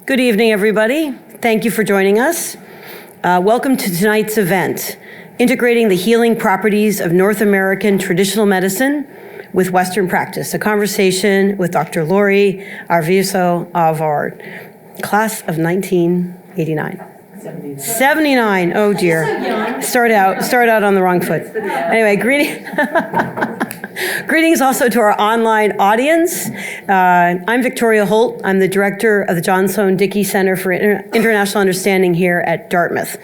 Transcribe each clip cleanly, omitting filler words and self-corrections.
Good evening, everybody. Thank you for joining us. Welcome to tonight's event, Integrating the Healing Properties of North American Traditional Medicine with Western Practice, a conversation with Dr. Lori Arvizo of our class of 1989. 79. Oh dear. Start out on the wrong foot. Anyway, greetings also to our online audience. I'm Victoria Holt. I'm the director of the John Sloan Dickey Center for International Understanding here at Dartmouth.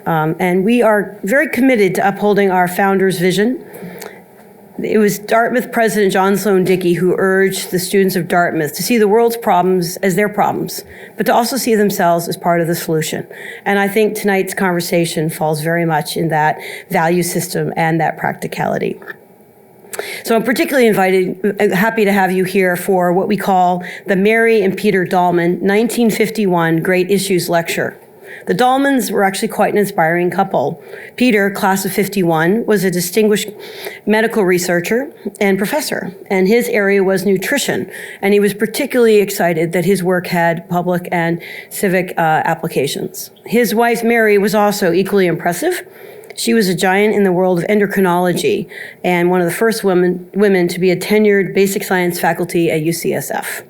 And we are very committed to upholding our founder's vision. It was Dartmouth President John Sloan Dickey who urged the students of Dartmouth to see the world's problems as their problems, but to also see themselves as part of the solution. And I think tonight's conversation falls very much in that value system and that practicality. So I'm particularly happy to have you here for what we call the Mary and Peter Dahlman 1951 Great Issues Lecture. The Dahlmans were actually quite an inspiring couple. Peter, class of 51, was a distinguished medical researcher and professor, and his area was nutrition. And he was particularly excited that his work had public and civic applications. His wife, Mary, was also equally impressive. She was a giant in the world of endocrinology and one of the first women to be a tenured basic science faculty at UCSF.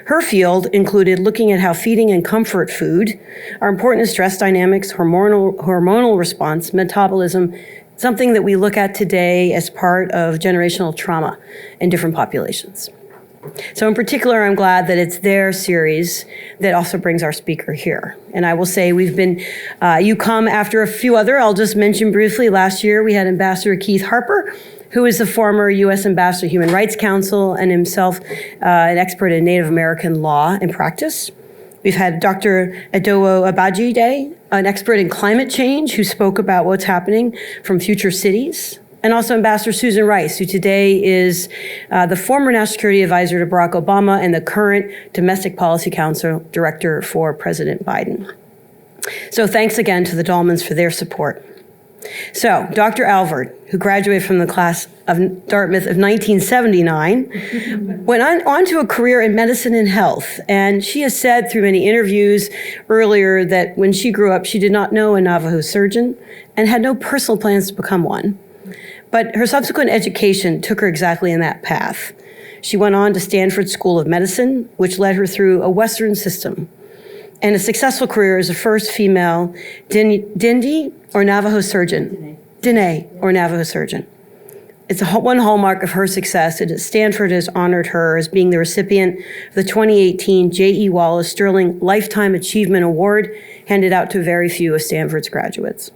Her field included looking at how feeding and comfort food are important to stress dynamics, hormonal response, metabolism, something that we look at today as part of generational trauma in different populations. So in particular, I'm glad that it's their series that also brings our speaker here. And I will say you come after a few other, I'll just mention briefly, last year we had Ambassador Keith Harper, who is the former U.S. Ambassador to Human Rights Council and himself an expert in Native American law and practice. We've had Dr. Adowo Abajide, an expert in climate change who spoke about what's happening from future cities. And also Ambassador Susan Rice, who today is the former National Security Advisor to Barack Obama and the current Domestic Policy Council Director for President Biden. So thanks again to the Dahlmans for their support. So, Dr. Alvord, who graduated from the class of Dartmouth of 1979, went on to a career in medicine and health. And she has said through many interviews earlier that when she grew up, she did not know a Navajo surgeon and had no personal plans to become one. But her subsequent education took her exactly in that path. She went on to Stanford School of Medicine, which led her through a Western system, and a successful career as the first female Dindi or Navajo surgeon. Diné or Navajo surgeon. It's one hallmark of her success that Stanford has honored her as being the recipient of the 2018 J.E. Wallace Sterling Lifetime Achievement Award, handed out to very few of Stanford's graduates.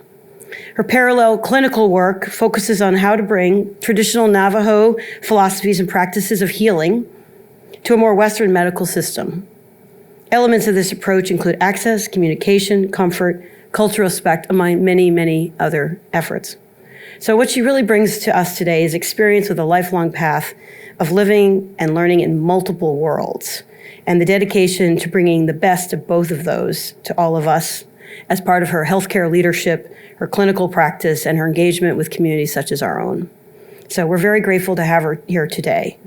Her parallel clinical work focuses on how to bring traditional Navajo philosophies and practices of healing to a more Western medical system. Elements of this approach include access, communication, comfort, cultural respect, among many, many other efforts. So what she really brings to us today is experience with a lifelong path of living and learning in multiple worlds, and the dedication to bringing the best of both of those to all of us as part of her healthcare leadership, her clinical practice, and her engagement with communities such as our own. So we're very grateful to have her here today.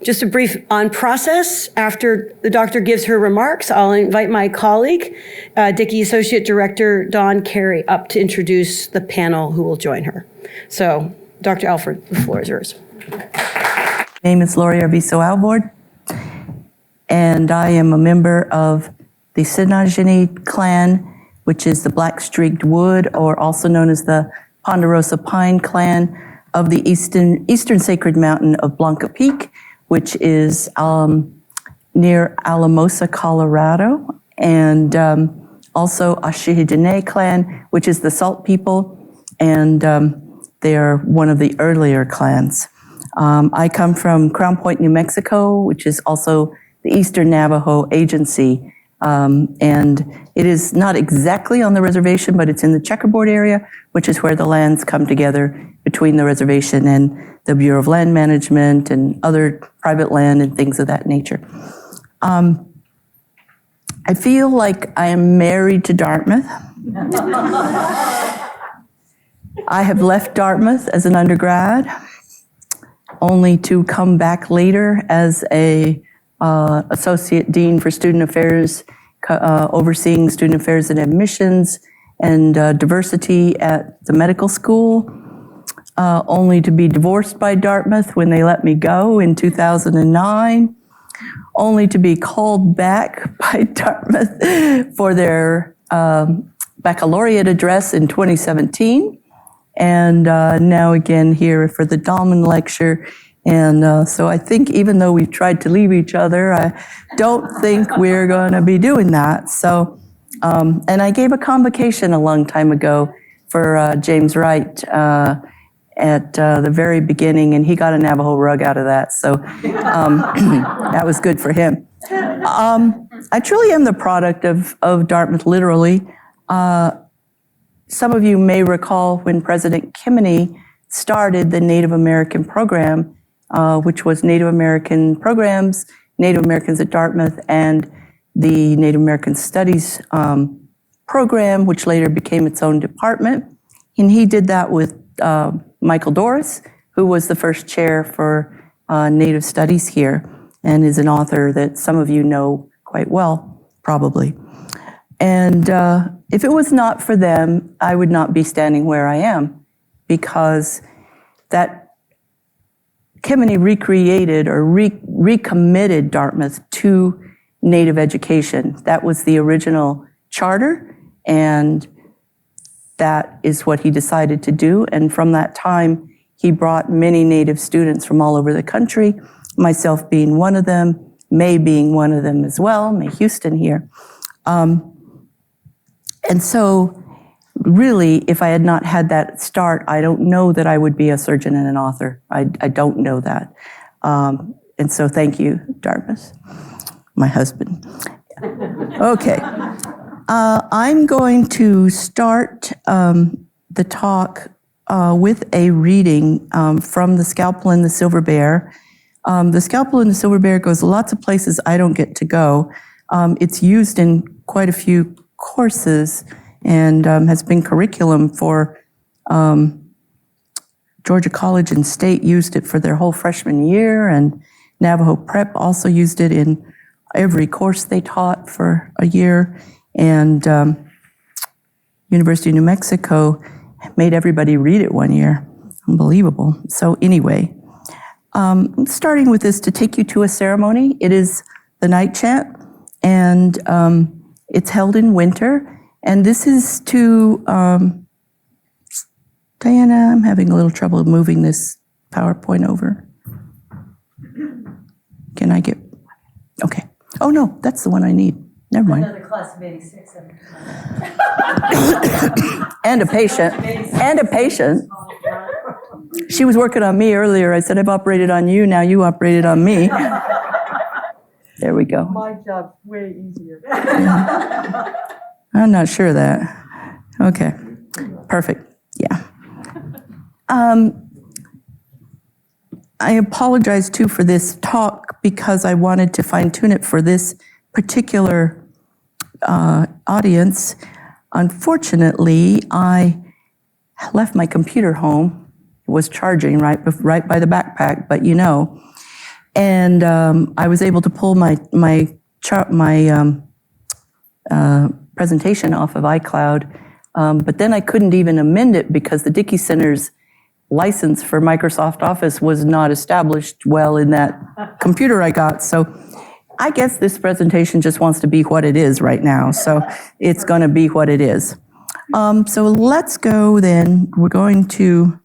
Just a brief on process. After the doctor gives her remarks, I'll invite my colleague, Dickey Associate Director Dawn Carey, up to introduce the panel who will join her. So, Dr. Alvord, the floor is yours. My name is Lori Arvizo Alvord, and I am a member of the Sinajini clan, which is the Black Streaked Wood, or also known as the Ponderosa Pine clan of the eastern sacred mountain of Blanca Peak, which is near Alamosa, Colorado, and also Ashihidene clan, which is the Salt people, and they are one of the earlier clans. I come from Crown Point, New Mexico, which is also the Eastern Navajo Agency, and it is not exactly on the reservation, but it's in the checkerboard area, which is where the lands come together between the reservation and the Bureau of Land Management and other private land and things of that nature. I feel like I am married to Dartmouth. I have left Dartmouth as an undergrad, only to come back later as a Associate Dean for Student Affairs overseeing student affairs and admissions and diversity at the medical school, only to be divorced by Dartmouth when they let me go in 2009, only to be called back by Dartmouth for their baccalaureate address in 2017, and now again here for the Dahlman Lecture. And so I think even though we've tried to leave each other, I don't think we're going to be doing that. So, and I gave a convocation a long time ago for James Wright at the very beginning, and he got a Navajo rug out of that. So that was good for him. I truly am the product of Dartmouth, literally. Some of you may recall when President Kimony started the Native American program, which was Native American programs, Native Americans at Dartmouth, and the Native American Studies program, which later became its own department. And he did that with Michael Doris, who was the first chair for Native Studies here, and is an author that some of you know quite well, probably. And if it was not for them, I would not be standing where I am, because that Kimony recreated or recommitted Dartmouth to Native education. That was the original charter, and that is what he decided to do. And from that time, he brought many Native students from all over the country, myself being one of them, May being one of them as well, May Houston here. And so really, if I had not had that start, I don't know that I would be a surgeon and an author. I don't know that. And so thank you, Dartmouth, my husband. Okay. I'm going to start the talk with a reading from The Scalpel and the Silver Bear. The Scalpel and the Silver Bear goes lots of places I don't get to go. It's used in quite a few courses and has been curriculum for Georgia College and State used it for their whole freshman year, and Navajo Prep also used it in every course they taught for a year, and University of New Mexico made everybody read it one year. Unbelievable. So anyway, starting with this to take you to a ceremony. It is the night chant, and it's held in winter. And this is to, Diana, I'm having a little trouble moving this PowerPoint over. Can I get, okay. Oh no, that's the one I need. Never mind. Another class of 86. And a patient, and a patient. She was working on me earlier. I said, I've operated on you, now you operated on me. There we go. My job's way easier. I'm not sure of that. Okay, perfect, yeah. I apologize too for this talk because I wanted to fine tune it for this particular audience. Unfortunately, I left my computer home. It was charging right by the backpack, but you know. And I was able to pull my presentation off of iCloud, but then I couldn't even amend it because the Dickey Center's license for Microsoft Office was not established well in that computer I got. So I guess this presentation just wants to be what it is right now. So it's going to be what it is. So let's go then. We're going to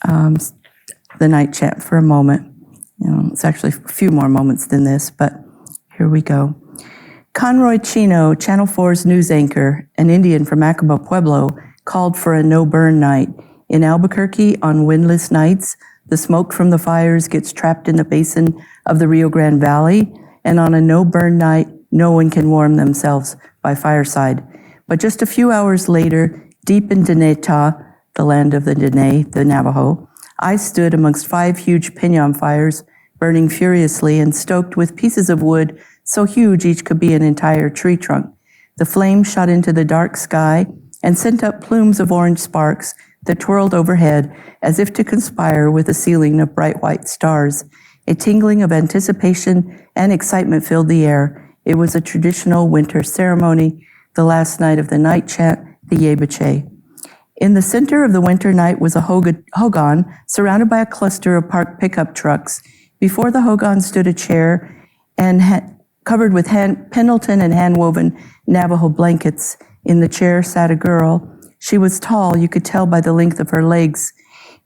the night chat for a moment. You know, it's actually a few more moments than this, but here we go. Conroy Chino, Channel 4's news anchor, an Indian from Acaba Pueblo, called for a no-burn night. In Albuquerque, on windless nights, the smoke from the fires gets trapped in the basin of the Rio Grande Valley, and on a no-burn night, no one can warm themselves by fireside. But just a few hours later, deep in Dinétah, the land of the Diné, the Navajo, I stood amongst 5 huge piñon fires, burning furiously and stoked with pieces of wood so huge each could be an entire tree trunk. The flames shot into the dark sky and sent up plumes of orange sparks that twirled overhead as if to conspire with a ceiling of bright white stars. A tingling of anticipation and excitement filled the air, It was a traditional winter ceremony, the last night of the night chant, the Yebache. In the center of the winter night was a hogan surrounded by a cluster of parked pickup trucks. Before the hogan stood a chair and covered with Pendleton and hand-woven Navajo blankets. In the chair sat a girl. She was tall, you could tell by the length of her legs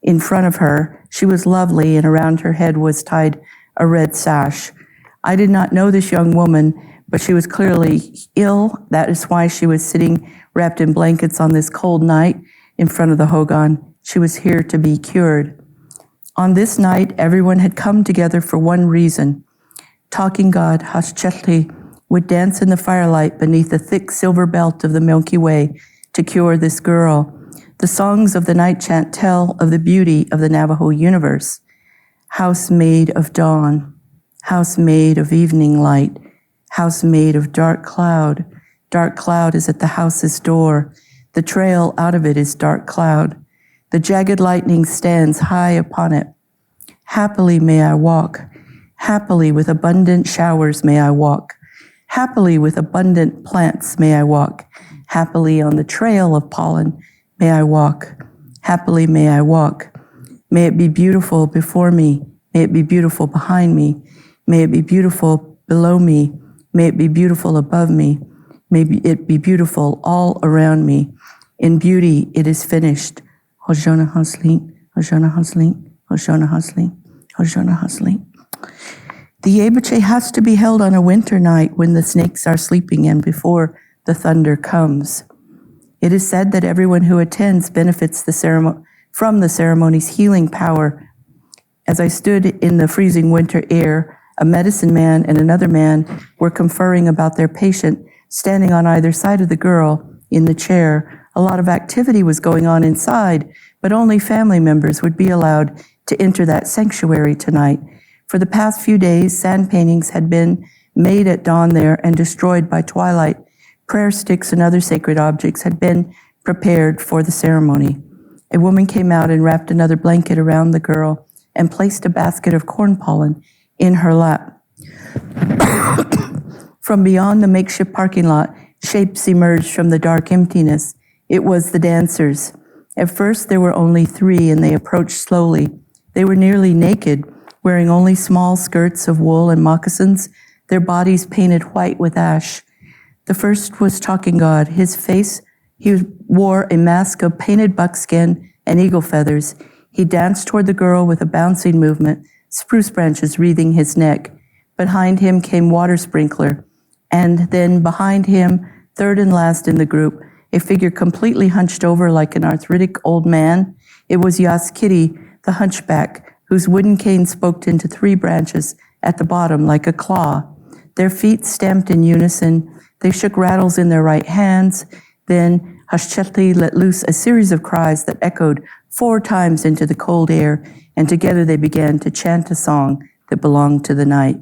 in front of her. She was lovely, and around her head was tied a red sash. I did not know this young woman, but she was clearly ill. That is why she was sitting wrapped in blankets on this cold night in front of the hogan. She was here to be cured. On this night, everyone had come together for one reason. Talking God, Hashchetli, would dance in the firelight beneath the thick silver belt of the Milky Way to cure this girl. The songs of the night chant tell of the beauty of the Navajo universe. House made of dawn, house made of evening light, house made of dark cloud. Dark cloud is at the house's door. The trail out of it is dark cloud. The jagged lightning stands high upon it. Happily may I walk. Happily with abundant showers may I walk. Happily with abundant plants may I walk. Happily on the trail of pollen may I walk. Happily may I walk. May it be beautiful before me. May it be beautiful behind me. May it be beautiful below me. May it be beautiful above me. May it be beautiful all around me. In beauty it is finished. Hojona Haslin, Hojona Haslin, Hojona Haslin, Hojona Haslin. The Yebache has to be held on a winter night when the snakes are sleeping and before the thunder comes. It is said that everyone who attends benefits from the ceremony's healing power. As I stood in the freezing winter air, a medicine man and another man were conferring about their patient, standing on either side of the girl in the chair. A lot of activity was going on inside, but only family members would be allowed to enter that sanctuary tonight. For the past few days, sand paintings had been made at dawn there and destroyed by twilight. Prayer sticks and other sacred objects had been prepared for the ceremony. A woman came out and wrapped another blanket around the girl and placed a basket of corn pollen in her lap. From beyond the makeshift parking lot, shapes emerged from the dark emptiness. It was the dancers. At first, there were only 3, and they approached slowly. They were nearly naked, wearing only small skirts of wool and moccasins, their bodies painted white with ash. The first was Talking God. His face, he wore a mask of painted buckskin and eagle feathers. He danced toward the girl with a bouncing movement, spruce branches wreathing his neck. Behind him came Water Sprinkler, and then behind him, third and last in the group, a figure completely hunched over like an arthritic old man. It was Yaskiti, the hunchback, whose wooden cane spoke into 3 branches at the bottom like a claw. Their feet stamped in unison. They shook rattles in their right hands. Then Hashchetli let loose a series of cries that echoed 4 times into the cold air, and together they began to chant a song that belonged to the night.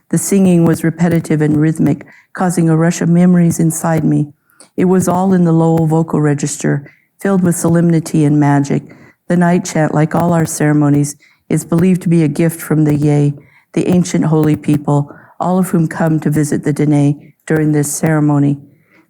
The singing was repetitive and rhythmic, causing a rush of memories inside me. It was all in the low vocal register, filled with solemnity and magic. The night chant, like all our ceremonies, is believed to be a gift from the Ye, the ancient holy people, all of whom come to visit the Dene during this ceremony.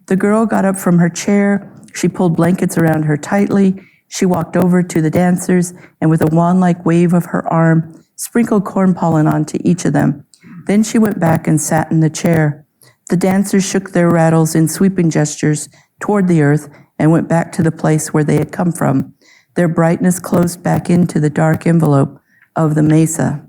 The girl got up from her chair. She pulled blankets around her tightly. She walked over to the dancers and with a wand-like wave of her arm, sprinkled corn pollen onto each of them. Then she went back and sat in the chair. The dancers shook their rattles in sweeping gestures toward the earth and went back to the place where they had come from. Their brightness closed back into the dark envelope of the mesa.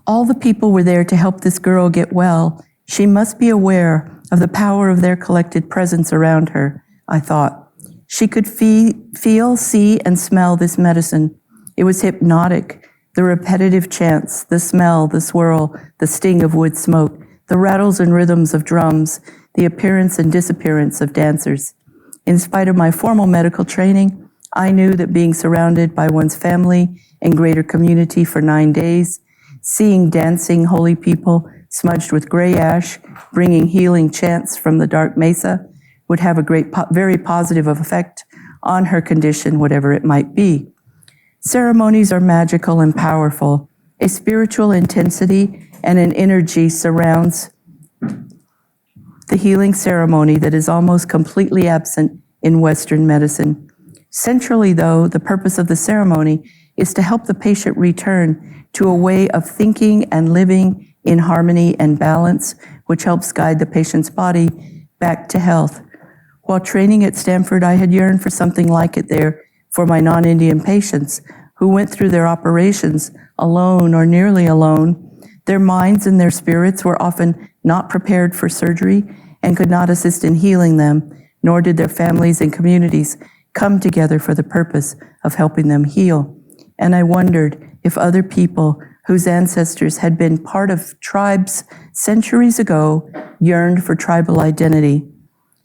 All the people were there to help this girl get well. She must be aware of the power of their collected presence around her, I thought. She could feel, see, and smell this medicine. It was hypnotic. The repetitive chants, the smell, the swirl, the sting of wood smoke, the rattles and rhythms of drums, the appearance and disappearance of dancers. In spite of my formal medical training, I knew that being surrounded by one's family and greater community for 9 days, seeing dancing holy people smudged with gray ash, bringing healing chants from the dark mesa, would have a very positive effect on her condition, whatever it might be. Ceremonies are magical and powerful. A spiritual intensity and an energy surrounds the healing ceremony that is almost completely absent in Western medicine. Centrally, though, the purpose of the ceremony is to help the patient return to a way of thinking and living in harmony and balance, which helps guide the patient's body back to health. While training at Stanford, I had yearned for something like it there for my non-Indian patients who went through their operations alone or nearly alone. Their minds and their spirits were often not prepared for surgery and could not assist in healing them, nor did their families and communities come together for the purpose of helping them heal. And I wondered if other people whose ancestors had been part of tribes centuries ago yearned for tribal identity.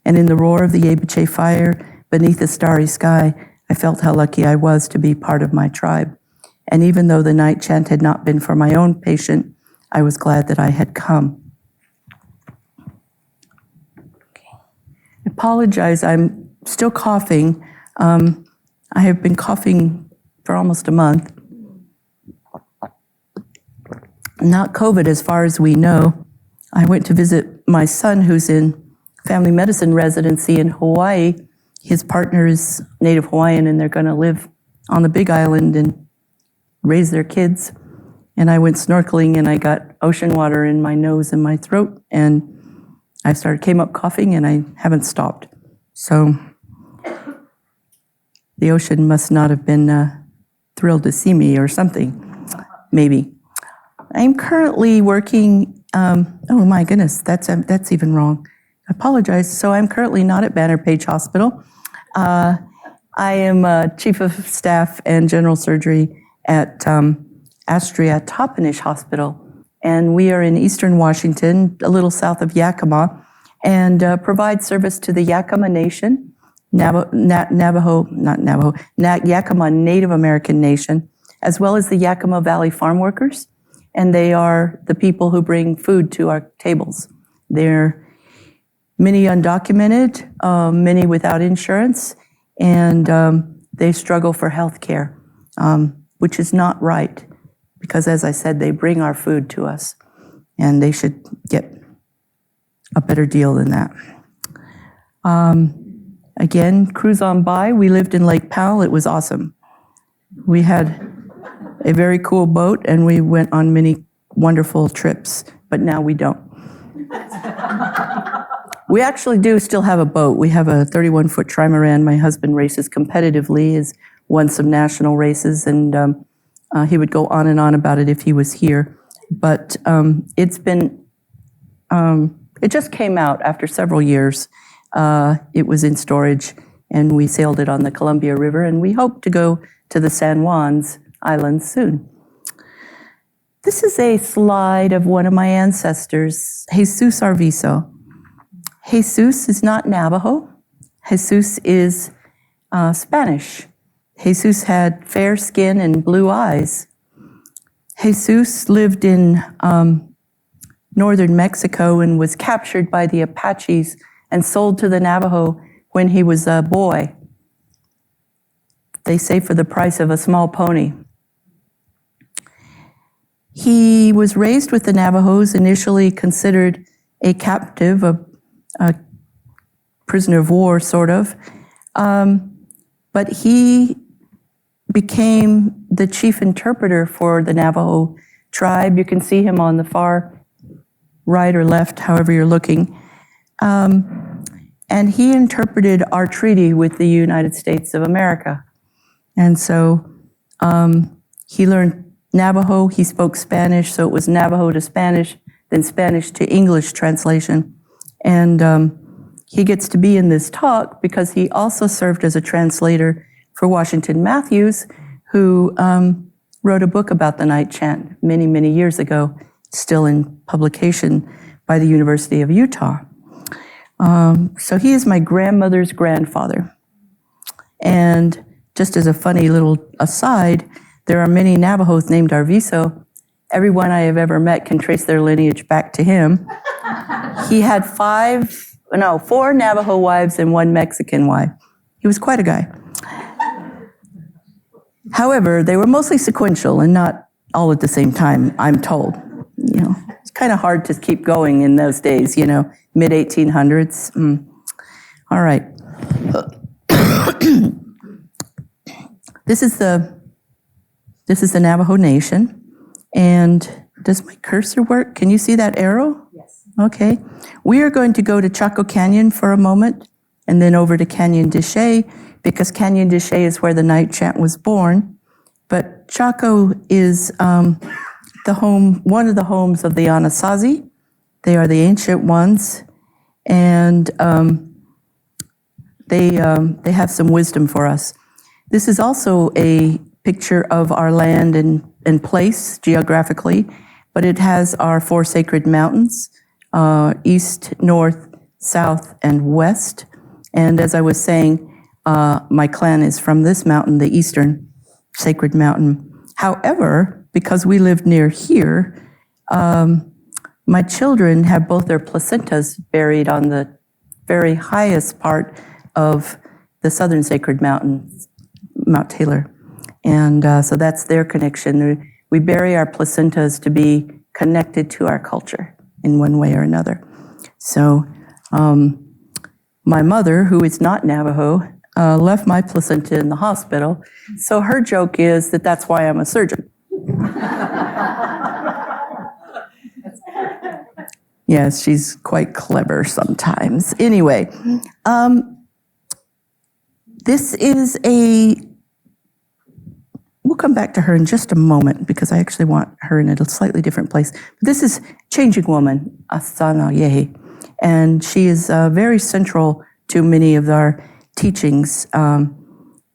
And in the roar of the Yebiche fire beneath the starry sky, I felt how lucky I was to be part of my tribe. And even though the night chant had not been for my own patient, I was glad that I had come. I apologize, I'm still coughing. I have been coughing for almost a month. Not COVID as far as we know. I went to visit my son who's in family medicine residency in Hawaii. His partner is Native Hawaiian and they're going to live on the Big Island and raise their kids. And I went snorkeling and I got ocean water in my nose and my throat and I came up coughing and I haven't stopped. So the ocean must not have been thrilled to see me or something, maybe. I'm currently working, oh my goodness, that's even wrong. I apologize. So I'm currently not at Banner Page Hospital. I am Chief of Staff and General Surgery at Astria Toppenish Hospital. And we are in Eastern Washington, a little south of Yakima, and provide service to the Yakima Nation, Yakima Native American Nation, as well as the Yakima Valley Farm Workers. And they are the people who bring food to our tables. They're many undocumented, many without insurance, and they struggle for health care, which is not right, because as I said, they bring our food to us, and they should get a better deal than that. Again, cruise on by. We lived in Lake Powell. It was awesome. We had a very cool boat, and we went on many wonderful trips, but now we don't. We actually do still have a boat. We have a 31-foot trimaran. My husband races competitively, has won some national races, and he would go on and on about it if he was here. But it's been, it just came out after several years. It was in storage, and we sailed it on the Columbia River, and we hope to go to the San Juan's Islands soon. This is a slide of one of my ancestors, Jesus Arvizo. Jesus is not Navajo. Jesus is Spanish. Jesus had fair skin and blue eyes. Jesus lived in northern Mexico and was captured by the Apaches and sold to the Navajo when he was a boy. They say for the price of a small pony. He was raised with the Navajos, initially considered a captive, a prisoner of war, sort of. But he became the chief interpreter for the Navajo tribe. You can see him on the far right or left, however you're looking. And he interpreted our treaty with the United States of America. And so he learned Navajo, he spoke Spanish, so it was Navajo to Spanish, then Spanish to English translation. And he gets to be in this talk because he also served as a translator for Washington Matthews, who wrote a book about the night chant many, many years ago, still in publication by the University of Utah. So he is my grandmother's grandfather. And just as a funny little aside, there are many Navajos named Arvizo. Everyone I have ever met can trace their lineage back to him. He had 4 Navajo wives and 1 Mexican wife. He was quite a guy. However, they were mostly sequential and not all at the same time, I'm told. You know, it's kind of hard to keep going in those days, you know. mid-1800s. All right. This is the Navajo Nation. And does my cursor work? Can you see that arrow? Yes. Okay. We are going to go to Chaco Canyon for a moment and then over to Canyon de Chelly, because Canyon de Chelly is where the night chant was born. But Chaco is one of the homes of the Anasazi. They are the ancient ones, and they have some wisdom for us. This is also a picture of our land and place geographically, but it has our 4 sacred mountains, east, north, south, and west. And as I was saying, my clan is from this mountain, the eastern sacred mountain. However, because we live near here, my children have both their placentas buried on the very highest part of the southern sacred mountain, Mount Taylor. And so that's their connection. We bury our placentas to be connected to our culture in one way or another. So my mother, who is not Navajo, left my placenta in the hospital. So her joke is that that's why I'm a surgeon. Yes, she's quite clever sometimes. Anyway, this is we'll come back to her in just a moment because I actually want her in a slightly different place. This is Changing Woman, Asana Yehi, and she is very central to many of our teachings and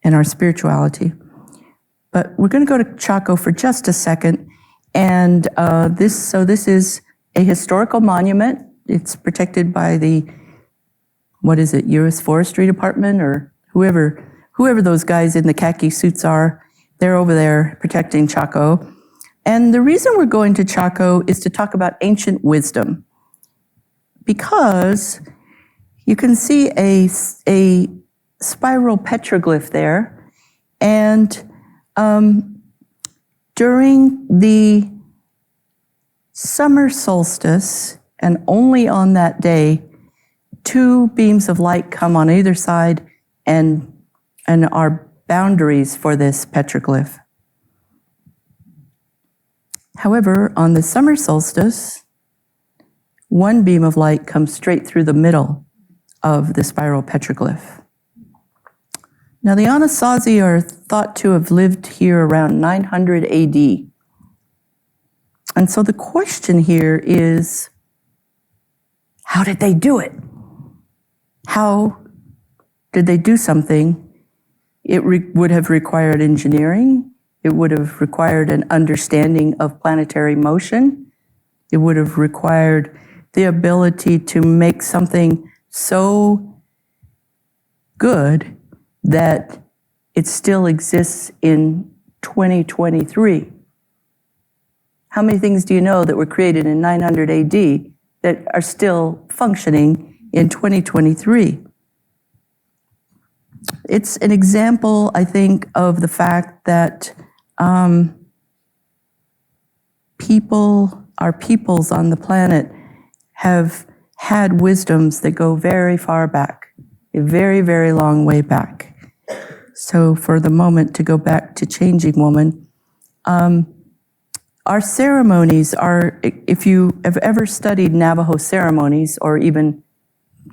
our spirituality. But we're going to go to Chaco for just a second, and this is a historical monument. It's protected by the, what is it, U.S. Forestry Department or whoever those guys in the khaki suits are. They're over there protecting Chaco. And the reason we're going to Chaco is to talk about ancient wisdom, because you can see a spiral petroglyph there. And during the summer solstice, and only on that day, 2 beams of light come on either side and are boundaries for this petroglyph. However, on the summer solstice, 1 beam of light comes straight through the middle of the spiral petroglyph. Now, the Anasazi are thought to have lived here around 900 AD. And so the question here is, how did they do it? How did they do something? It would have required engineering. It would have required an understanding of planetary motion. It would have required the ability to make something so good that it still exists in 2023. How many things do you know that were created in 900 AD that are still functioning in 2023? It's an example, I think, of the fact that our peoples on the planet have had wisdoms that go very far back, a very, very long way back. So for the moment, to go back to Changing Woman, our ceremonies are, if you have ever studied Navajo ceremonies or even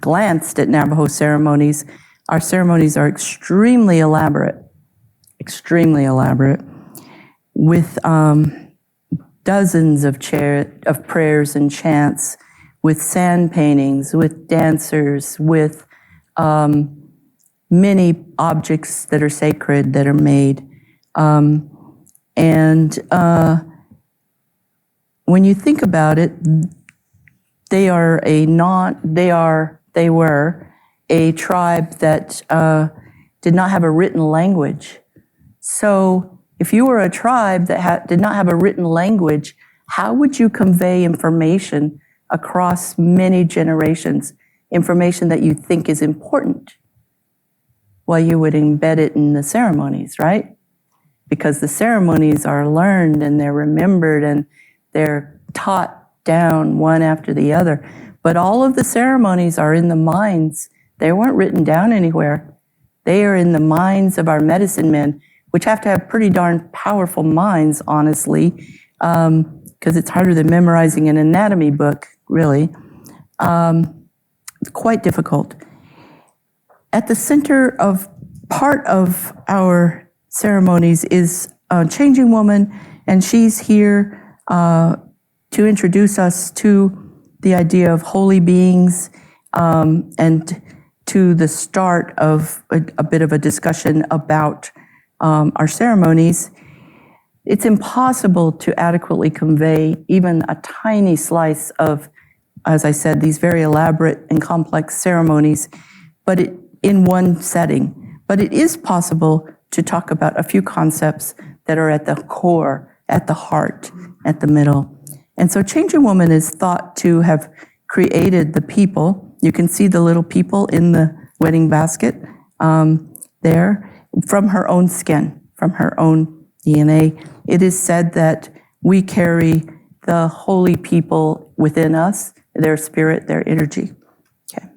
glanced at Navajo ceremonies, our ceremonies are extremely elaborate, with dozens of prayers and chants, with sand paintings, with dancers, with many objects that are sacred that are made. When you think about it, they were a tribe that did not have a written language. So if you were a tribe that did not have a written language, how would you convey information across many generations, information that you think is important? Well, you would embed it in the ceremonies, right? Because the ceremonies are learned and they're remembered and they're taught down one after the other. But all of the ceremonies are in the minds. They weren't written down anywhere. They are in the minds of our medicine men, which have to have pretty darn powerful minds, honestly, because it's harder than memorizing an anatomy book, really. It's quite difficult. At the center of part of our ceremonies is a changing woman, and she's here to introduce us to the idea of holy beings and to the start of a bit of a discussion about our ceremonies. It's impossible to adequately convey even a tiny slice of, as I said, these very elaborate and complex ceremonies, but in one setting. But it is possible to talk about a few concepts that are at the core, at the heart, at the middle. And so Changing Woman is thought to have created the people. You can see the little people in the wedding basket there, from her own skin, from her own DNA. It is said that we carry the holy people within us, their spirit, their energy. Okay.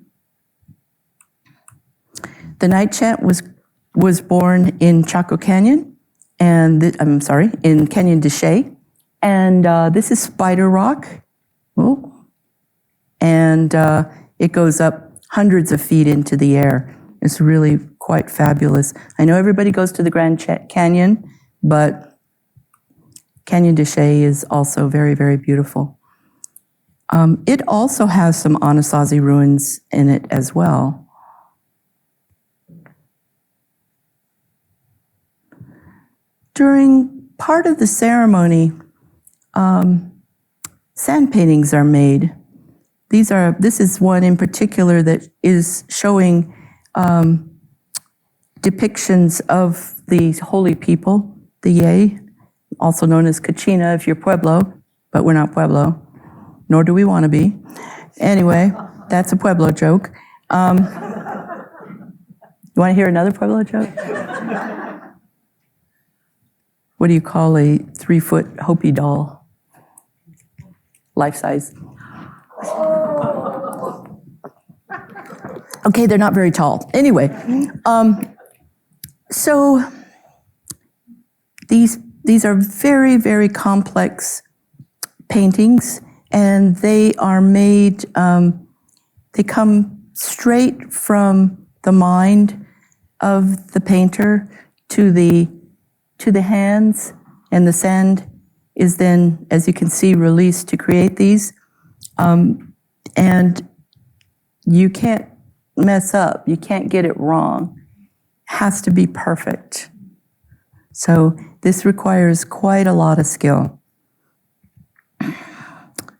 The Night Chant was born in Chaco Canyon, and in Canyon de Chelly. And this is Spider Rock. Oh. And it goes up hundreds of feet into the air. It's really quite fabulous. I know everybody goes to the Grand Canyon, but Canyon de Chelly is also very, very beautiful. It also has some Anasazi ruins in it as well. During part of the ceremony, sand paintings are made. This is one in particular that is showing depictions of the holy people, the Yei, also known as Kachina if you're Pueblo, but we're not Pueblo, nor do we want to be. Anyway, that's a Pueblo joke. You want to hear another Pueblo joke? What do you call a 3-foot Hopi doll? Life size. Okay, they're not very tall. Anyway, so these are very, very complex paintings, and they are made, they come straight from the mind of the painter to the hands, and the sand is then, as you can see, released to create these. And you can't mess up. You can't get it wrong. It has to be perfect. So this requires quite a lot of skill.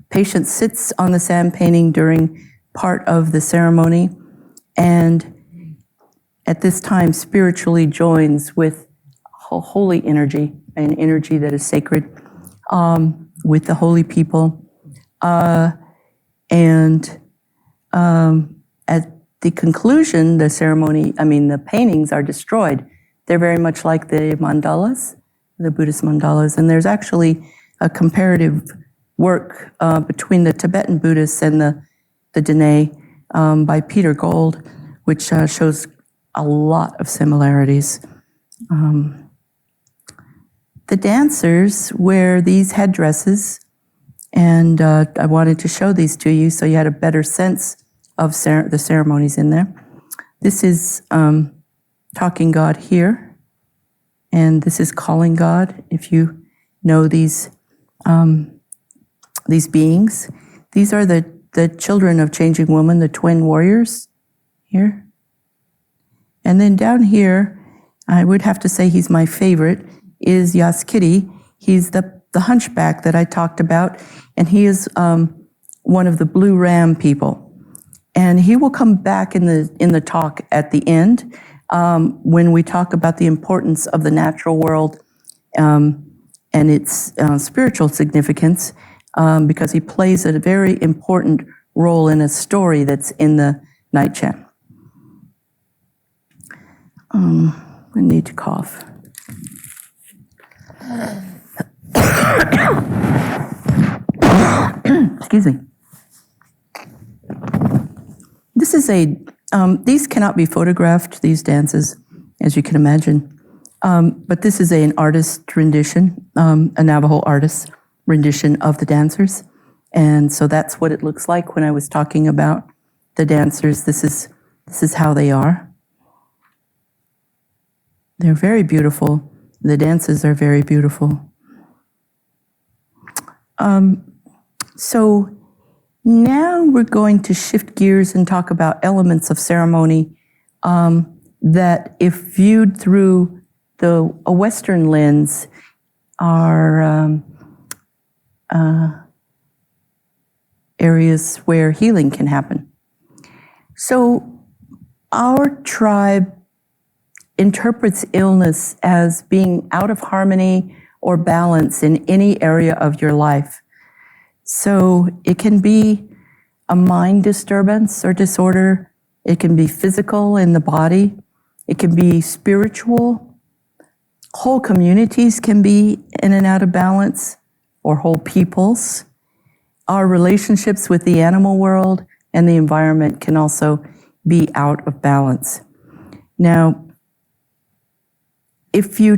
Patient sits on the sand painting during part of the ceremony, and at this time spiritually joins with holy energy, an energy that is sacred, with the holy people. And at the conclusion, the paintings are destroyed. They're very much like the mandalas, the Buddhist mandalas. And there's actually a comparative work between the Tibetan Buddhists and the Dene by Peter Gold, which shows a lot of similarities. The dancers wear these headdresses, and I wanted to show these to you so you had a better sense of the ceremonies in there. This is Talking God here, and this is Calling God, if you know these beings. These are the children of Changing Woman, the twin warriors here. And then down here, I would have to say he's my favorite, is Yaskiti. He's the hunchback that I talked about, and he is one of the Blue Ram people. And he will come back in the talk at the end when we talk about the importance of the natural world and its spiritual significance, because he plays a very important role in a story that's in the Night Chant. I need to cough. Excuse me. This is these cannot be photographed, these dances, as you can imagine. But this is an artist rendition, a Navajo artist rendition of the dancers. And so that's what it looks like when I was talking about the dancers. This is how they are. They're very beautiful. The dances are very beautiful. So now we're going to shift gears and talk about elements of ceremony that, if viewed through a Western lens, are areas where healing can happen. So our tribe interprets illness as being out of harmony or balance in any area of your life. So it can be a mind disturbance or disorder. It can be physical in the body. It can be spiritual. Whole communities can be in and out of balance, or whole peoples. Our relationships with the animal world and the environment can also be out of balance. Now, if you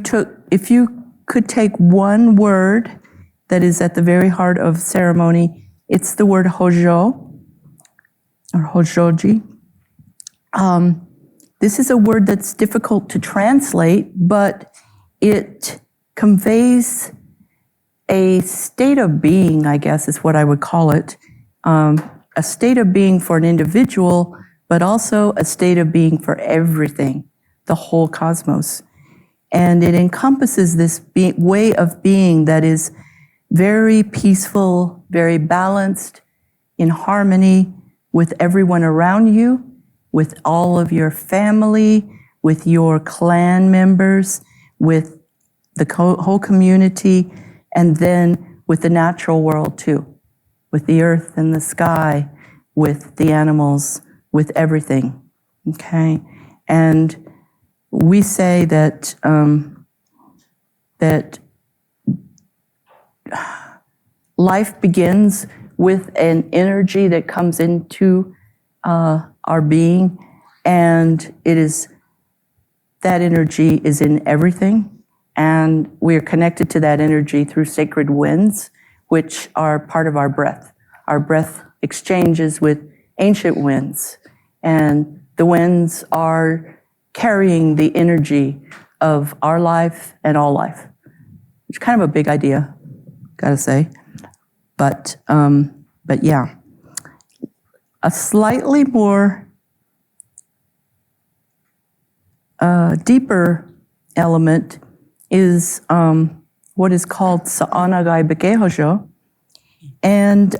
could take one word that is at the very heart of ceremony, it's the word Hojo, or Hojoji. This is a word that's difficult to translate, but it conveys a state of being, I guess is what I would call it. A state of being for an individual, but also a state of being for everything, the whole cosmos. And it encompasses this way of being that is very peaceful, very balanced, in harmony with everyone around you, with all of your family, with your clan members, with the whole community, and then with the natural world too, with the earth and the sky, with the animals, with everything, okay? And we say that that life begins with an energy that comes into our being, and that energy is in everything, and we are connected to that energy through sacred winds, which are part of our breath. Our breath exchanges with ancient winds, and the winds are carrying the energy of our life and all life. It's kind of a big idea, gotta say. But yeah. A slightly more deeper element is what is called Sa'anagai Bekehojo. And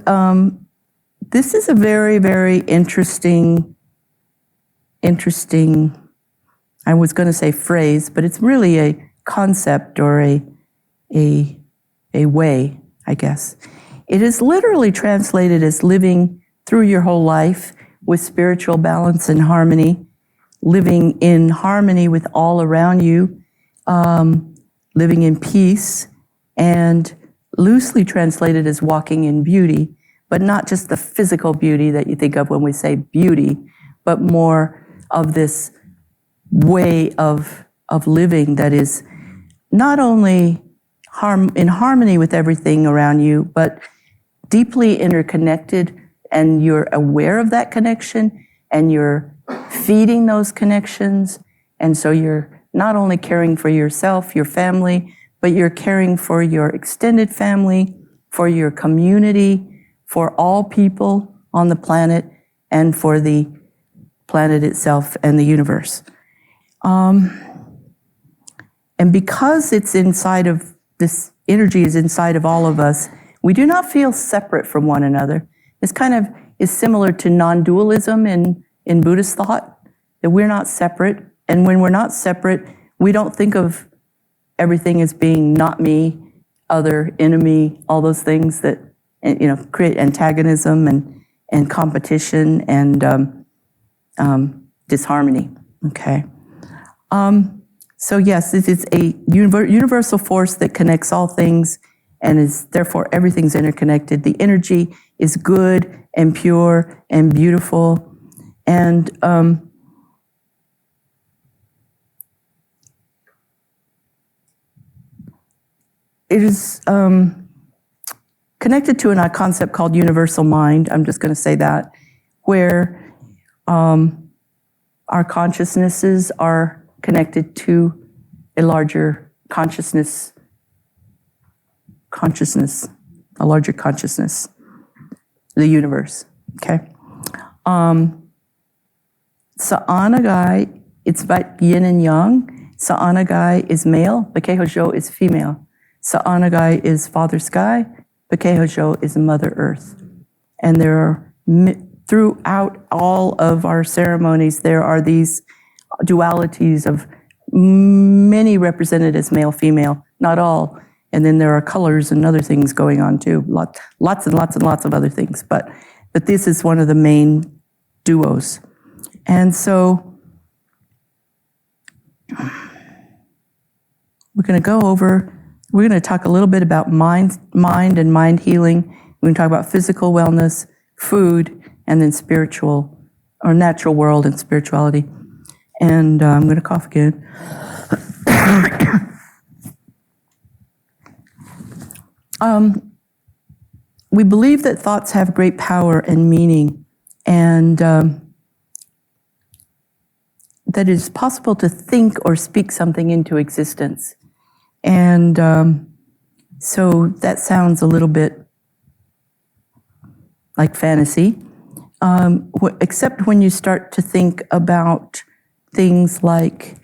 this is a very, very interesting, I was going to say phrase, but it's really a concept or a way, I guess. It is literally translated as living through your whole life with spiritual balance and harmony, living in harmony with all around you, living in peace, and loosely translated as walking in beauty, but not just the physical beauty that you think of when we say beauty, but more of this way of living that is not only in harmony with everything around you, but deeply interconnected, and you're aware of that connection, and you're feeding those connections, and so you're not only caring for yourself, your family, but you're caring for your extended family, for your community, for all people on the planet, and for the planet itself and the universe. And because it's inside of, this energy is inside of all of us, we do not feel separate from one another. This kind of is similar to non-dualism in Buddhist thought, that we're not separate. And when we're not separate, we don't think of everything as being not me, other, enemy, all those things that create antagonism and competition and disharmony. Okay. So yes, this is a universal force that connects all things, and is therefore everything's interconnected. The energy is good and pure and beautiful. And it is connected to a concept called universal mind. I'm just going to say that, where our consciousnesses are connected to a larger consciousness, a larger consciousness, the universe, okay? Sa'anagai, it's about yin and yang. Sa'anagai is male, Bakehojo is female. Sa'anagai is Father Sky, Bakehojo is Mother Earth. And there are, throughout all of our ceremonies, there are these dualities of many represented as male, female, not all. And then there are colors and other things going on too, lots and lots of other things. But this is one of the main duos. And so we're going to talk a little bit about mind and mind healing. We're going to talk about physical wellness, food, and then spiritual or natural world and spirituality. And I'm going to cough again. We believe that thoughts have great power and meaning, and that it is possible to think or speak something into existence. And so that sounds a little bit like fantasy, except when you start to think about things like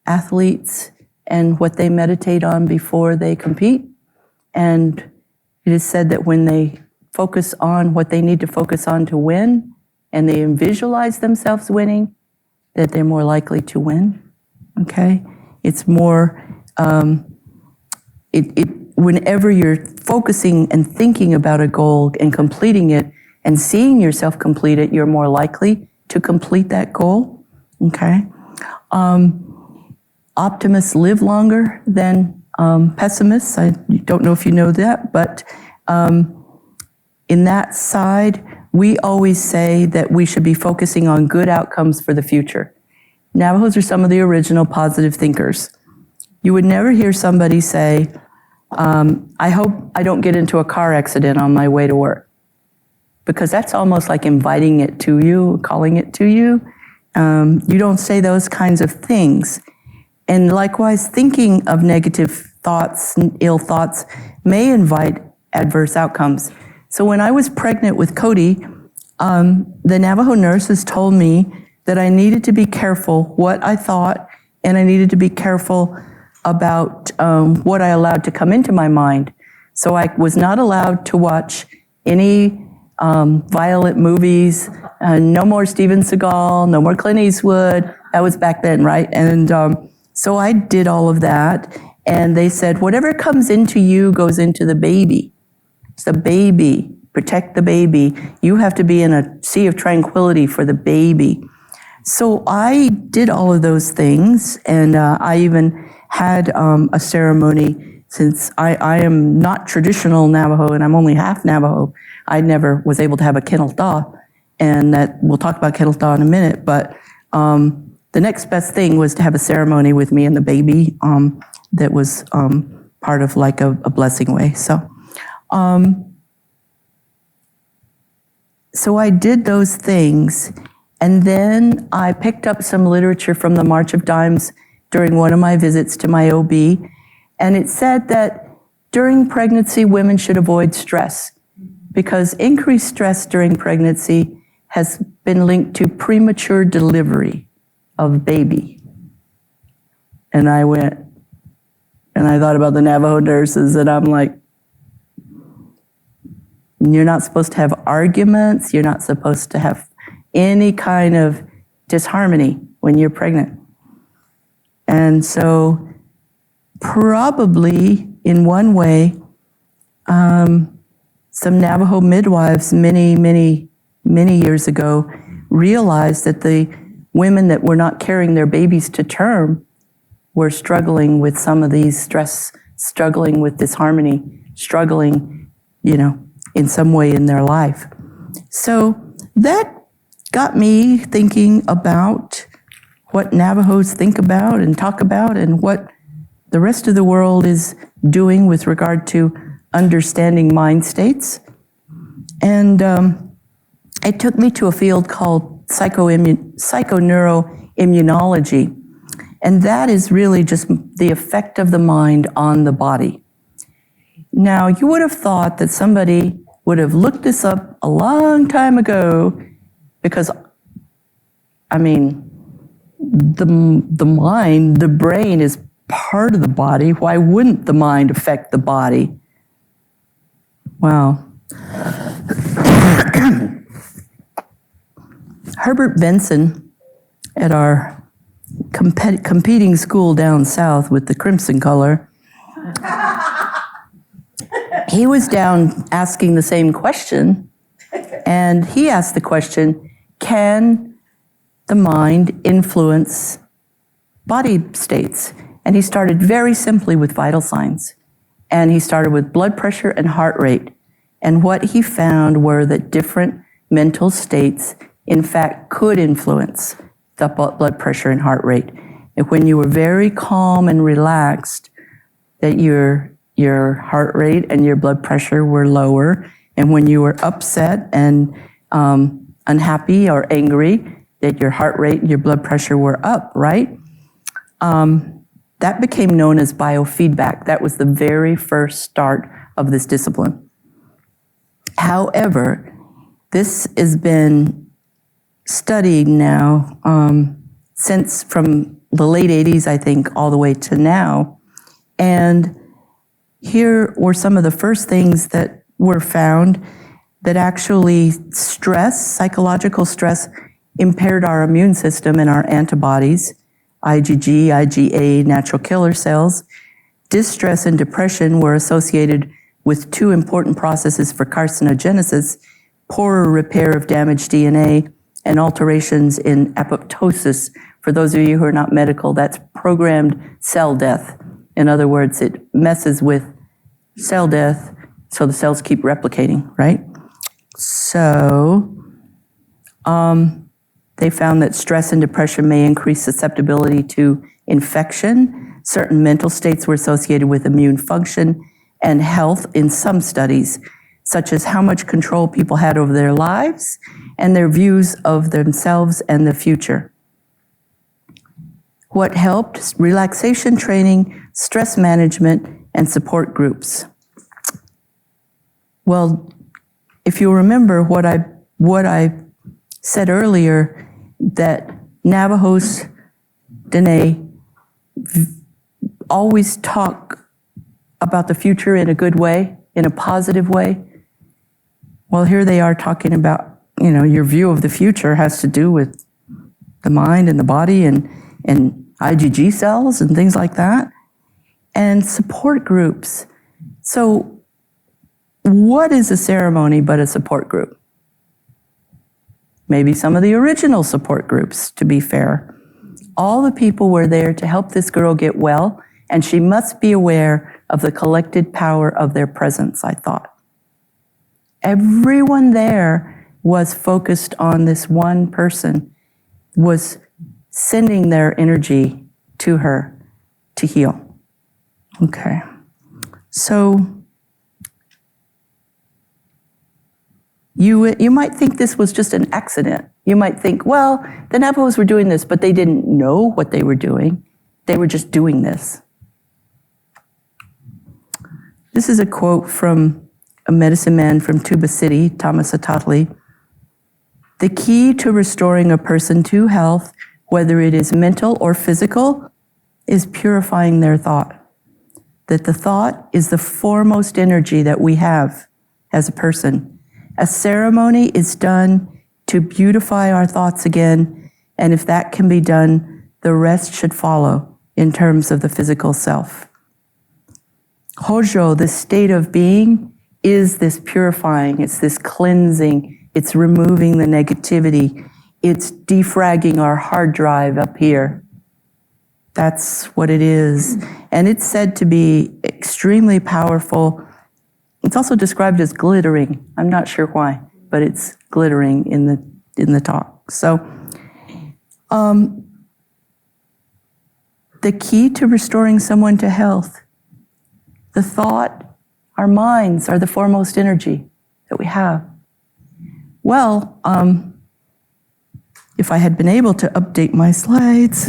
athletes and what they meditate on before they compete. And it is said that when they focus on what they need to focus on to win, and they visualize themselves winning, that they're more likely to win, okay? It's more, whenever you're focusing and thinking about a goal and completing it and seeing yourself complete it, you're more likely to complete that goal, okay? Optimists live longer than pessimists. I don't know if you know that, but in that side, we always say that we should be focusing on good outcomes for the future. Navajos are some of the original positive thinkers. You would never hear somebody say, I hope I don't get into a car accident on my way to work. Because that's almost like inviting it to you, calling it to you. You don't say those kinds of things. And likewise, thinking of negative thoughts and ill thoughts may invite adverse outcomes. So when I was pregnant with Cody, the Navajo nurses told me that I needed to be careful what I thought, and I needed to be careful about what I allowed to come into my mind. So I was not allowed to watch any violent movies, no more Steven Seagal, no more Clint Eastwood. That was back then, right? And so I did all of that, and they said, whatever comes into you goes into the baby. It's the baby. Protect the baby. You have to be in a sea of tranquility for the baby. So I did all of those things, and I even had a ceremony. Since I am not traditional Navajo and I'm only half Navajo, I never was able to have a Kenalta, and that we'll talk about Kenalta in a minute, but the next best thing was to have a ceremony with me and the baby that was part of like a blessing way. So I did those things, and then I picked up some literature from the March of Dimes during one of my visits to my OB, and it said that during pregnancy, women should avoid stress because increased stress during pregnancy has been linked to premature delivery of baby. And I went, and I thought about the Navajo nurses, and I'm like, you're not supposed to have arguments. You're not supposed to have any kind of disharmony when you're pregnant. And so probably in one way, some Navajo midwives many years ago realized that the women that were not carrying their babies to term were struggling with some of these stress, struggling with disharmony struggling, in some way in their life. So that got me thinking about what Navajos think about and talk about and what the rest of the world is doing with regard to understanding mind states. And it took me to a field called psychoneuroimmunology. And that is really just the effect of the mind on the body. Now, you would have thought that somebody would have looked this up a long time ago because, the mind, the brain is part of the body. Why wouldn't the mind affect the body? Wow. Herbert Benson at our competing school down south with the crimson color, he was down asking the same question, and he asked the question, can the mind influence body states? And he started very simply with vital signs. And he started with blood pressure and heart rate. And what he found were that different mental states, in fact, could influence the blood pressure and heart rate. And when you were very calm and relaxed, that your heart rate and your blood pressure were lower. And when you were upset and unhappy or angry, that your heart rate and your blood pressure were up, right? That became known as biofeedback. That was the very first start of this discipline. However, this has been studied now since from the late 80s, I think, all the way to now. And here were some of the first things that were found that actually stress, psychological stress, impaired our immune system and our antibodies, IgG, IgA, natural killer cells. Distress and depression were associated with two important processes for carcinogenesis, poorer repair of damaged DNA, and alterations in apoptosis. For those of you who are not medical, that's programmed cell death. In other words, it messes with cell death, so the cells keep replicating, right? So, they found that stress and depression may increase susceptibility to infection. Certain mental states were associated with immune function and health in some studies, such as how much control people had over their lives and their views of themselves and the future. What helped? Relaxation training, stress management, and support groups. Well, if you remember what I said earlier, that Navajos, Dene, always talk about the future in a good way, in a positive way. Well, here they are talking about, your view of the future has to do with the mind and the body and IgG cells and things like that, and support groups. So what is a ceremony but a support group? Maybe some of the original support groups, to be fair. All the people were there to help this girl get well, and she must be aware of the collected power of their presence, I thought. Everyone there was focused on this one person, was sending their energy to her to heal. Okay. So you might think this was just an accident. You might think, well, the Navajos were doing this, but they didn't know what they were doing. They were just doing this. This is a quote from a medicine man from Tuba City, Thomas Atatli. The key to restoring a person to health, whether it is mental or physical, is purifying their thought. That the thought is the foremost energy that we have as a person. A ceremony is done to beautify our thoughts again, and if that can be done, the rest should follow in terms of the physical self. Hojo, the state of being, is this purifying, it's this cleansing, it's removing the negativity, it's defragging our hard drive up here. That's what it is. And it's said to be extremely powerful It's also described as glittering. I'm not sure why, but it's glittering in the talk. So, the key to restoring someone to health, the thought, our minds are the foremost energy that we have. Well, if I had been able to update my slides,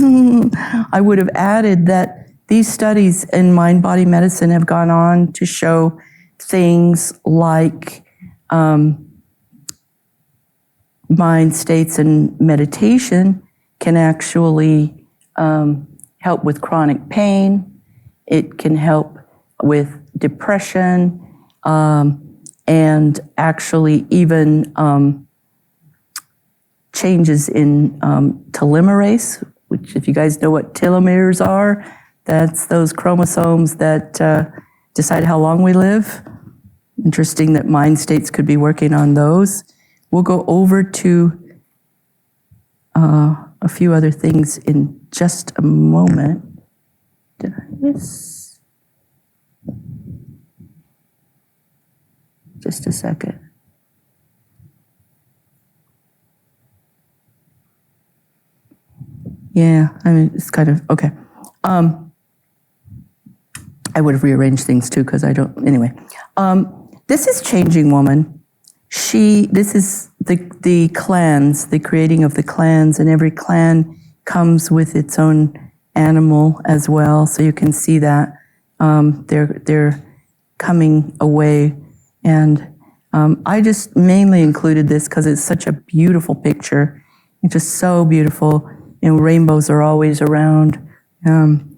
I would have added that these studies in mind-body medicine have gone on to show things like mind states and meditation can actually help with chronic pain. It can help with depression, and actually even changes in telomerase, which if you guys know what telomeres are, that's those chromosomes that decide how long we live. Interesting that mind states could be working on those. We'll go over to a few other things in just a moment. Did I miss? Just a second. Yeah, I mean, it's kind of, okay. I would have rearranged things too, because I don't, anyway. This is Changing Woman. This is the clans, the creating of the clans, and every clan comes with its own animal as well, so you can see that they're coming away. And I just mainly included this because it's such a beautiful picture. It's just so beautiful. You know, rainbows are always around.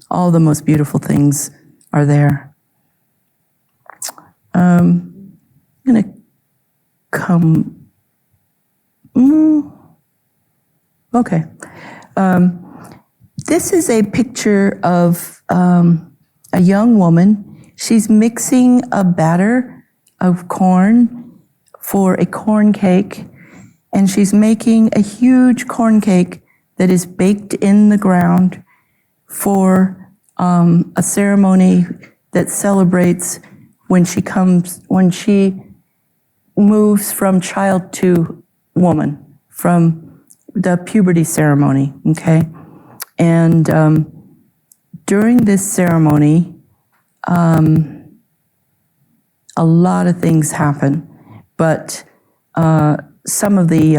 All the most beautiful things are there. I'm going to come. Okay. This is a picture of a young woman. She's mixing a batter of corn for a corn cake, and she's making a huge corn cake that is baked in the ground for a ceremony that celebrates when she moves from child to woman, from the puberty ceremony, okay? And during this ceremony, a lot of things happen, but some of the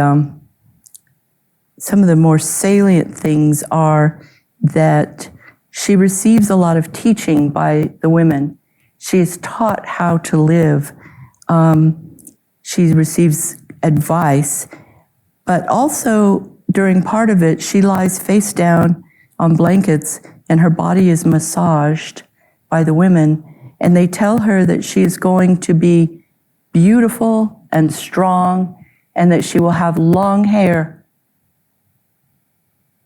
more salient things are that she receives a lot of teaching by the women. She is taught how to live. She receives advice, but also during part of it, she lies face down on blankets and her body is massaged by the women, and they tell her that she is going to be beautiful and strong and that she will have long hair.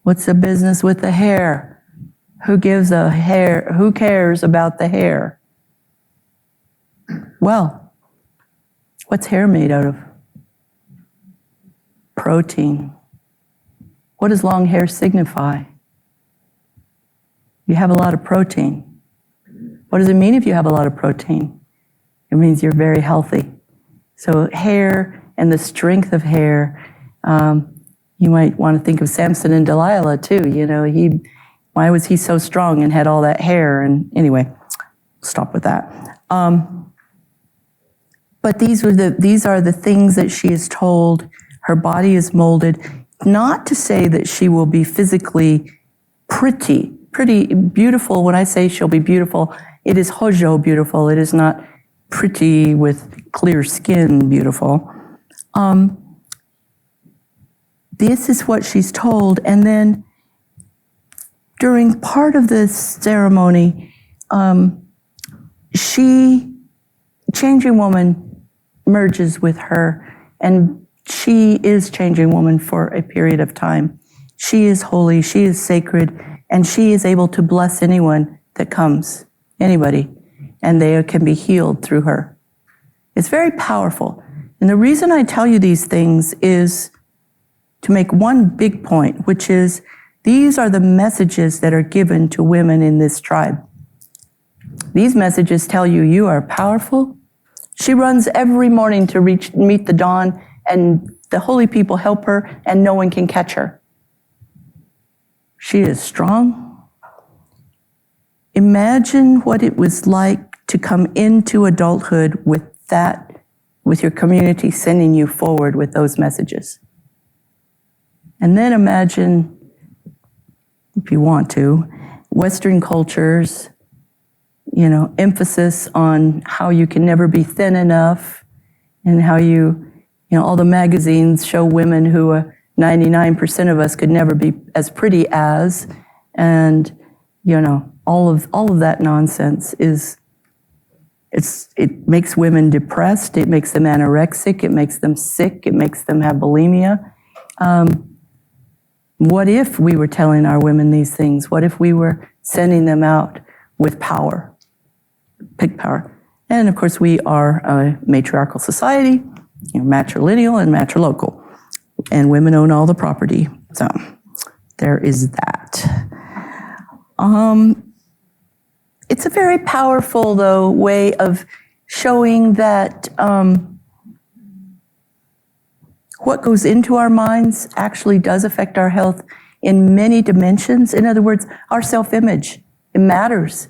What's the business with the hair? Who gives a hair? Who cares about the hair? Well, what's hair made out of? Protein. What does long hair signify? You have a lot of protein. What does it mean if you have a lot of protein? It means you're very healthy. So hair and the strength of hair, you might want to think of Samson and Delilah too. You know, why was he so strong and had all that hair? And anyway, stop with that. But these are the things that she is told. Her body is molded, not to say that she will be physically pretty, beautiful. When I say she'll be beautiful, it is Hojo beautiful. It is not pretty with clear skin beautiful. This is what she's told. And then during part of this ceremony, Changing Woman merges with her, and she is Changing Woman for a period of time. She is holy, she is sacred, and she is able to bless anyone that comes, anybody, and they can be healed through her. It's very powerful. And the reason I tell you these things is to make one big point, which is these are the messages that are given to women in this tribe. These messages tell you you are powerful, She runs every morning to meet the dawn, and the holy people help her, and no one can catch her. She is strong. Imagine what it was like to come into adulthood with that, with your community sending you forward with those messages. And then imagine, if you want to, Western cultures, emphasis on how you can never be thin enough, and how all the magazines show women who 99% of us could never be as pretty as, and all of that nonsense it makes women depressed, it makes them anorexic, it makes them sick, it makes them have bulimia. What if we were telling our women these things? What if we were sending them out with power, big power? And of course, we are a matriarchal society, matrilineal and matrilocal, and women own all the property. So there is that. It's a very powerful, though, way of showing that what goes into our minds actually does affect our health in many dimensions. In other words, our self-image, it matters.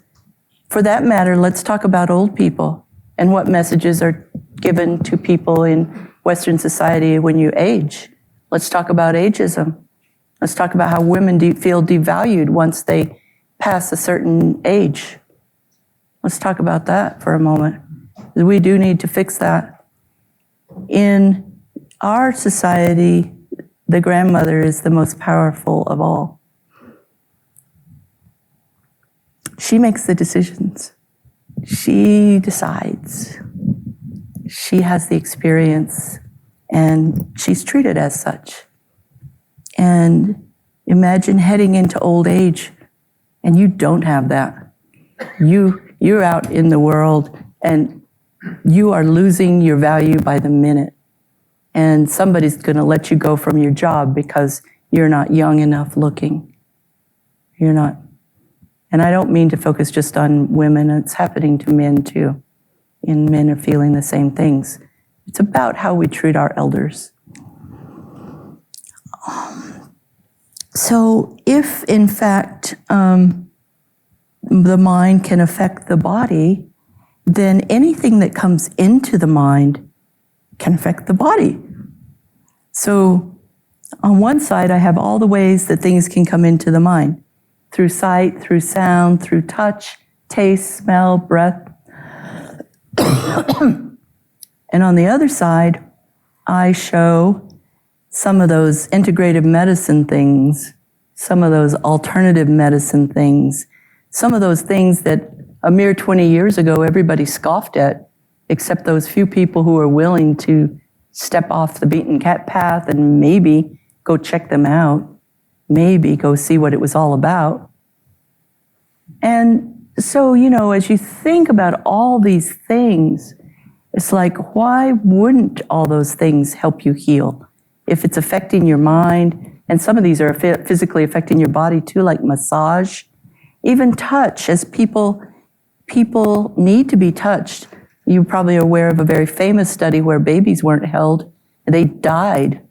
For that matter, let's talk about old people and what messages are given to people in Western society when you age. Let's talk about ageism. Let's talk about how women feel devalued once they pass a certain age. Let's talk about that for a moment. We do need to fix that. In our society, the grandmother is the most powerful of all. She makes the decisions. She decides. She has the experience, and she's treated as such. And imagine heading into old age, and you don't have that. You're out in the world, and you are losing your value by the minute. And somebody's going to let you go from your job because you're not young enough looking. You're not. And I don't mean to focus just on women. It's happening to men too. And men are feeling the same things. It's about how we treat our elders. So if, in fact, the mind can affect the body, then anything that comes into the mind can affect the body. So on one side, I have all the ways that things can come into the mind, through sight, through sound, through touch, taste, smell, breath. And on the other side, I show some of those integrative medicine things, some of those alternative medicine things, some of those things that a mere 20 years ago everybody scoffed at, except those few people who are willing to step off the beaten path and maybe go check them out, maybe go see what it was all about. And so, as you think about all these things, it's like, why wouldn't all those things help you heal? If it's affecting your mind, and some of these are physically affecting your body too, like massage, even touch, as people need to be touched. You're probably aware of a very famous study where babies weren't held. They died.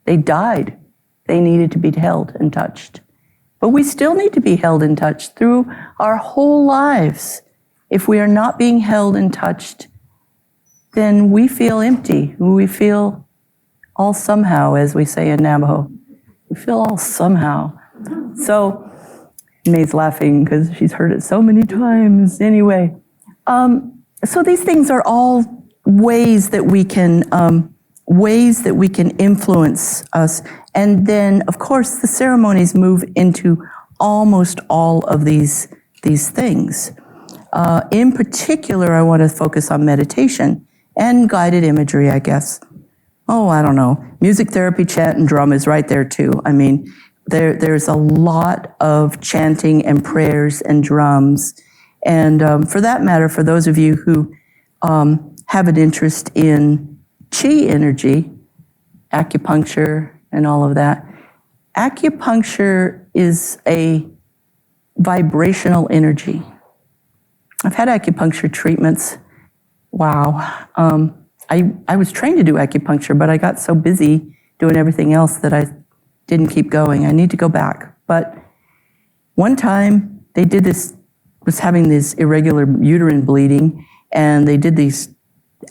They died. They needed to be held and touched. But we still need to be held and touched through our whole lives. If we are not being held and touched, then we feel empty. We feel all somehow, as we say in Navajo. We feel all somehow. So, May's laughing because she's heard it so many times. Anyway, so these things are all ways that we can influence us. And then, of course, the ceremonies move into almost all of these things. In particular, I want to focus on meditation and guided imagery, I guess. Oh, I don't know. Music therapy, chant, and drum is right there, too. I mean, there's a lot of chanting and prayers and drums. And for that matter, for those of you who have an interest in chi energy, acupuncture, and all of that, acupuncture is a vibrational energy. I've had acupuncture treatments, wow. I was trained to do acupuncture, but I got so busy doing everything else that I didn't keep going. I need to go back. But one time they did this, was having this irregular uterine bleeding, and they did these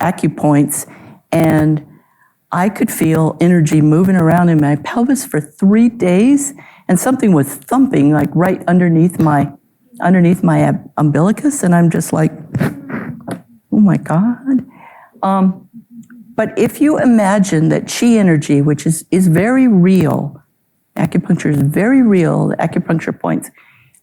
acupoints, and I could feel energy moving around in my pelvis for 3 days, and something was thumping like right underneath my umbilicus, and I'm just like, oh my God. But if you imagine that chi energy, which is very real, acupuncture is very real, the acupuncture points,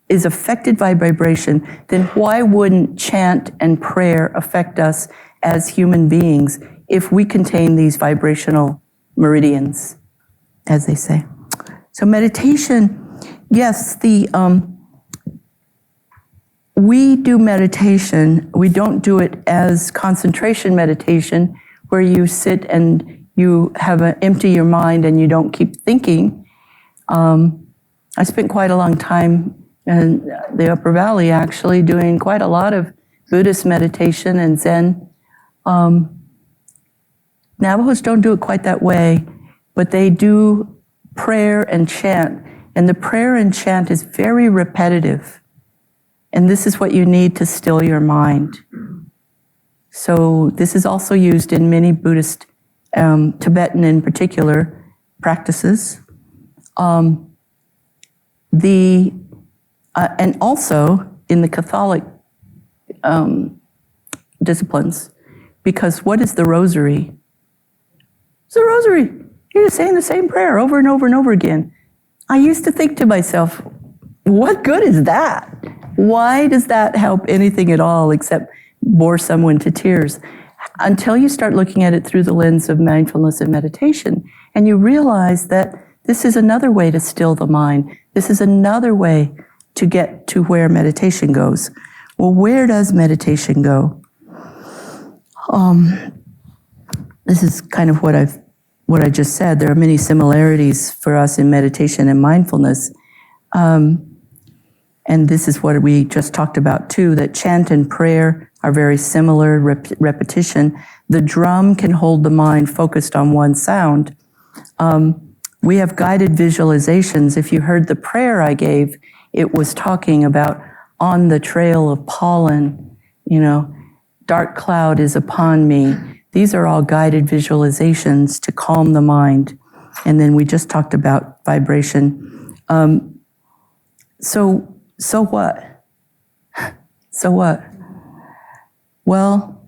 is affected by vibration, then why wouldn't chant and prayer affect us as human beings if we contain these vibrational meridians, as they say? So meditation, yes, we do meditation. We don't do it as concentration meditation, where you sit and you have empty your mind and you don't keep thinking. I spent quite a long time in the Upper Valley, actually, doing quite a lot of Buddhist meditation and Zen. Navajos don't do it quite that way, but they do prayer and chant. And the prayer and chant is very repetitive. And this is what you need to still your mind. So this is also used in many Buddhist, Tibetan in particular, practices. And also in the Catholic disciplines, because what is the rosary? It's the rosary. You're just saying the same prayer over and over and over again. I used to think to myself, what good is that? Why does that help anything at all except bore someone to tears? Until you start looking at it through the lens of mindfulness and meditation, and you realize that this is another way to still the mind. This is another way to get to where meditation goes. Well, where does meditation go? This is kind of what I just said. There are many similarities for us in meditation and mindfulness. And this is what we just talked about too, that chant and prayer are very similar, repetition. The drum can hold the mind focused on one sound. We have guided visualizations. If you heard the prayer I gave, it was talking about on the trail of pollen, dark cloud is upon me. These are all guided visualizations to calm the mind. And then we just talked about vibration. So what? So what? Well,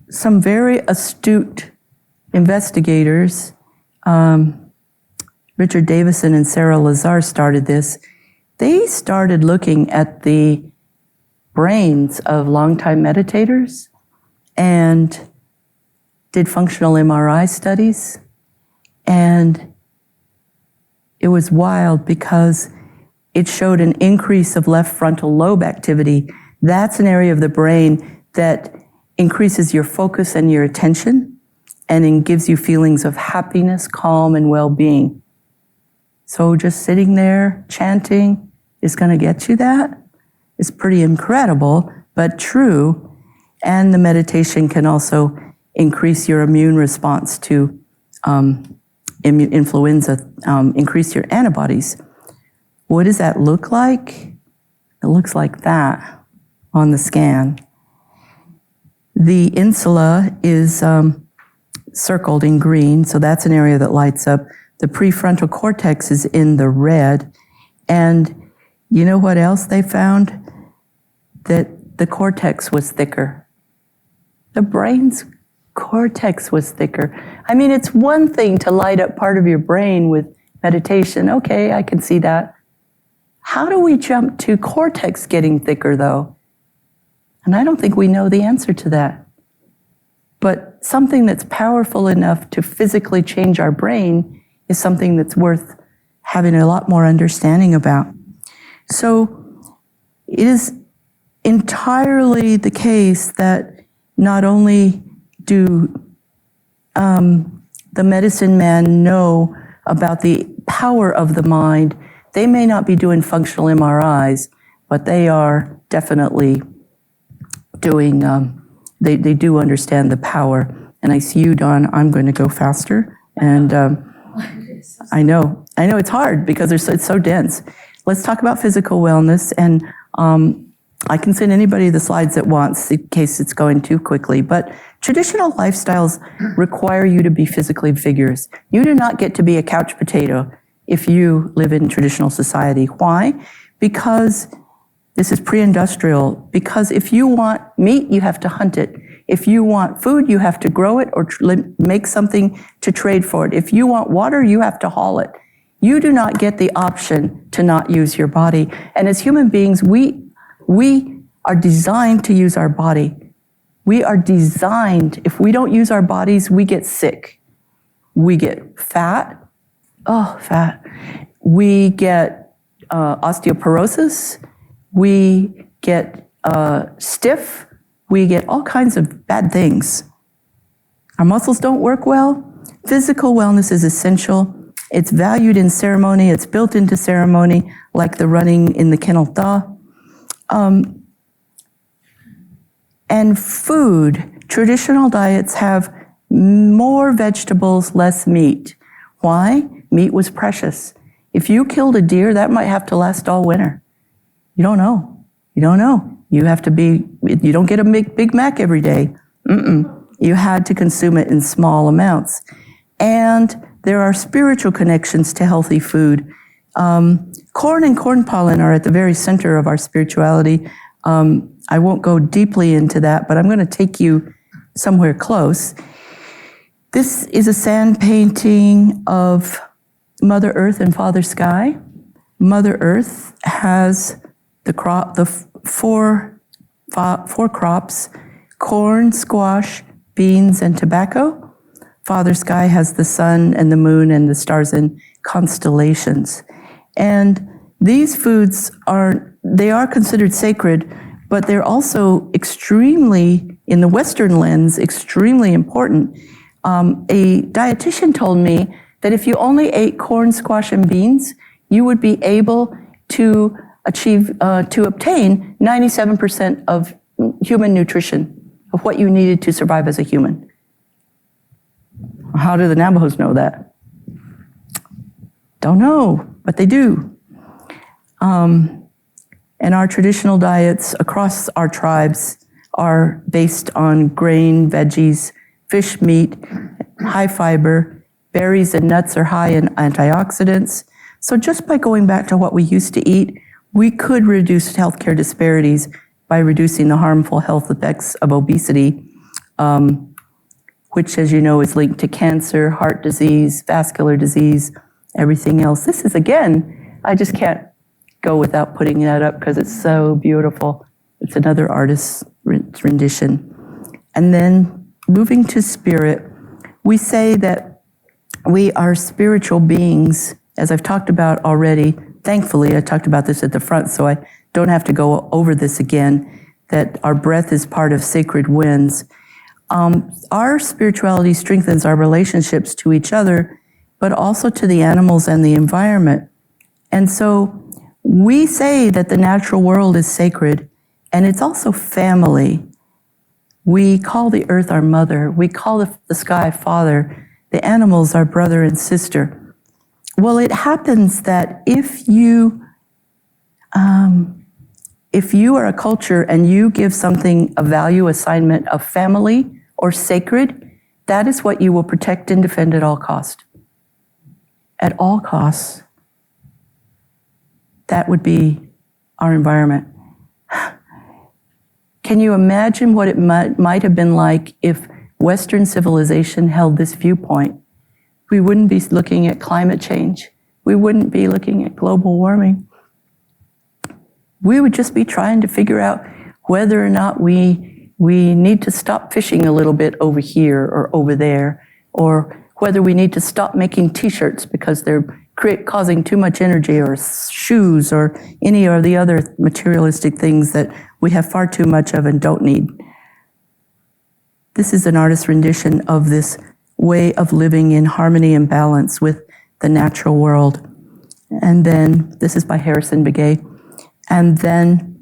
some very astute investigators, Richard Davison and Sarah Lazar started this. They started looking at the brains of longtime meditators and did functional MRI studies. And it was wild because it showed an increase of left frontal lobe activity. That's an area of the brain that increases your focus and your attention, and it gives you feelings of happiness, calm, and well-being. So just sitting there chanting is going to get you that. It's pretty incredible, but true. And the meditation can also increase your immune response to influenza, increase your antibodies. What does that look like? It looks like that on the scan. The insula is circled in green, so that's an area that lights up. The prefrontal cortex is in the red. And you know what else they found? That the cortex was thicker. The brain's cortex was thicker. I mean, it's one thing to light up part of your brain with meditation. Okay, I can see that. How do we jump to cortex getting thicker, though? And I don't think we know the answer to that. But something that's powerful enough to physically change our brain is something that's worth having a lot more understanding about. So it is entirely the case that not only do the medicine men know about the power of the mind, they may not be doing functional MRIs, but they are definitely doing they do understand the power. And I see you, Dawn. I'm going to go faster. And I know it's hard because it's so dense. Let's talk about physical wellness. And I can send anybody the slides that wants in case it's going too quickly. But traditional lifestyles require you to be physically vigorous. You do not get to be a couch potato if you live in traditional society. Why? Because this is pre-industrial. Because if you want meat, you have to hunt it. If you want food, you have to grow it or make something to trade for it. If you want water, you have to haul it. You do not get the option to not use your body. And as human beings, we are designed to use our body. We are designed, if we don't use our bodies, we get sick. We get fat. We get osteoporosis. We get stiff. We get all kinds of bad things. Our muscles don't work well. Physical wellness is essential. It's valued in ceremony. It's built into ceremony, like the running in the Kennel Da. And food, traditional diets have more vegetables, less meat. Why? Meat was precious. If you killed a deer, that might have to last all winter. You don't know. You don't know. You don't get a Big Mac every day. You had to consume it in small amounts. And there are spiritual connections to healthy food. Corn and corn pollen are at the very center of our spirituality. I won't go deeply into that, but I'm going to take you somewhere close. This is a sand painting of Mother Earth and Father Sky. Mother Earth has the four crops: corn, squash, beans, and tobacco. Father Sky has the sun and the moon and the stars and constellations. And these foods are considered sacred, but they're also extremely, in the Western lens, extremely important. A dietitian told me that if you only ate corn, squash, and beans, you would be able to obtain 97% of human nutrition, of what you needed to survive as a human. How do the Navajos know that? Don't know, but they do. And our traditional diets across our tribes are based on grain, veggies, fish, meat, high fiber. Berries and nuts are high in antioxidants. So just by going back to what we used to eat, we could reduce healthcare disparities by reducing the harmful health effects of obesity, which, as you know, is linked to cancer, heart disease, vascular disease, everything else. This is, again, I just can't go without putting that up because it's so beautiful. It's another artist's rendition. And then moving to spirit, we say that we are spiritual beings, as I've talked about already. Thankfully, I talked about this at the front, so I don't have to go over this again, that our breath is part of sacred winds. Our spirituality strengthens our relationships to each other, but also to the animals and the environment. And so we say that the natural world is sacred, and it's also family. We call the earth our mother. We call the sky father, the animals our brother and sister. Well, it happens that if you are a culture and you give something a value assignment of family or sacred, that is what you will protect and defend at all costs. At all costs. That would be our environment. Can you imagine what it might have been like if Western civilization held this viewpoint? We wouldn't be looking at climate change. We wouldn't be looking at global warming. We would just be trying to figure out whether or not we need to stop fishing a little bit over here or over there, or whether we need to stop making t-shirts because they're causing too much energy, or shoes, or any of the other materialistic things that we have far too much of and don't need. This is an artist's rendition of this way of living in harmony and balance with the natural world. And then, this is by Harrison Begay. And then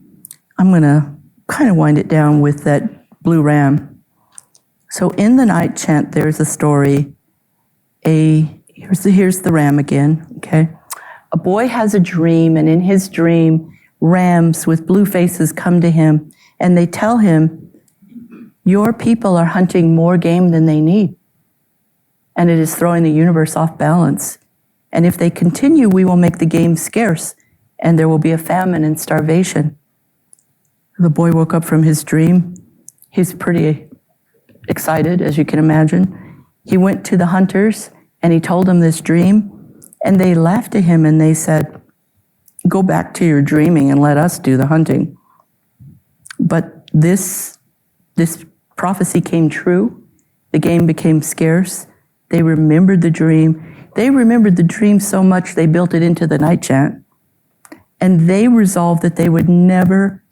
I'm going to kind of wind it down with that blue ram. So in the night chant, there's a story. Here's the ram again, okay? A boy has a dream, and in his dream, rams with blue faces come to him, and they tell him, your people are hunting more game than they need, and it is throwing the universe off balance. And if they continue, we will make the game scarce, and there will be a famine and starvation. The boy woke up from his dream. He's pretty excited, as you can imagine. He went to the hunters, and he told them this dream, and they laughed at him, and they said, go back to your dreaming and let us do the hunting. But this prophecy came true. The game became scarce. They remembered the dream. They remembered the dream so much they built it into the night chant. And they resolved that they would never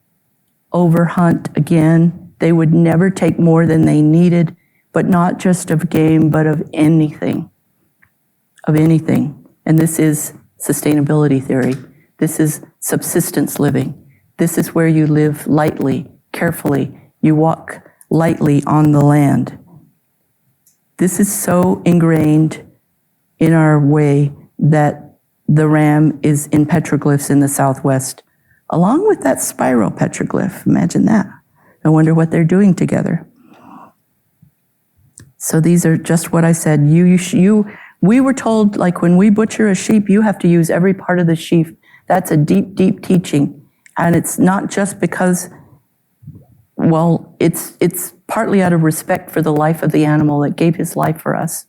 overhunt again. They would never take more than they needed, but not just of game, but of anything. Of anything. And this is sustainability theory. This is subsistence living. This is where you live lightly, carefully. You walk lightly on the land. This is so ingrained in our way that the ram is in petroglyphs in the Southwest, along with that spiral petroglyph. Imagine that. I wonder what they're doing together. So these are just what I said. We were told, like when we butcher a sheep, you have to use every part of the sheep. That's a deep, deep teaching. And it's not just because, well, it's partly out of respect for the life of the animal that gave his life for us.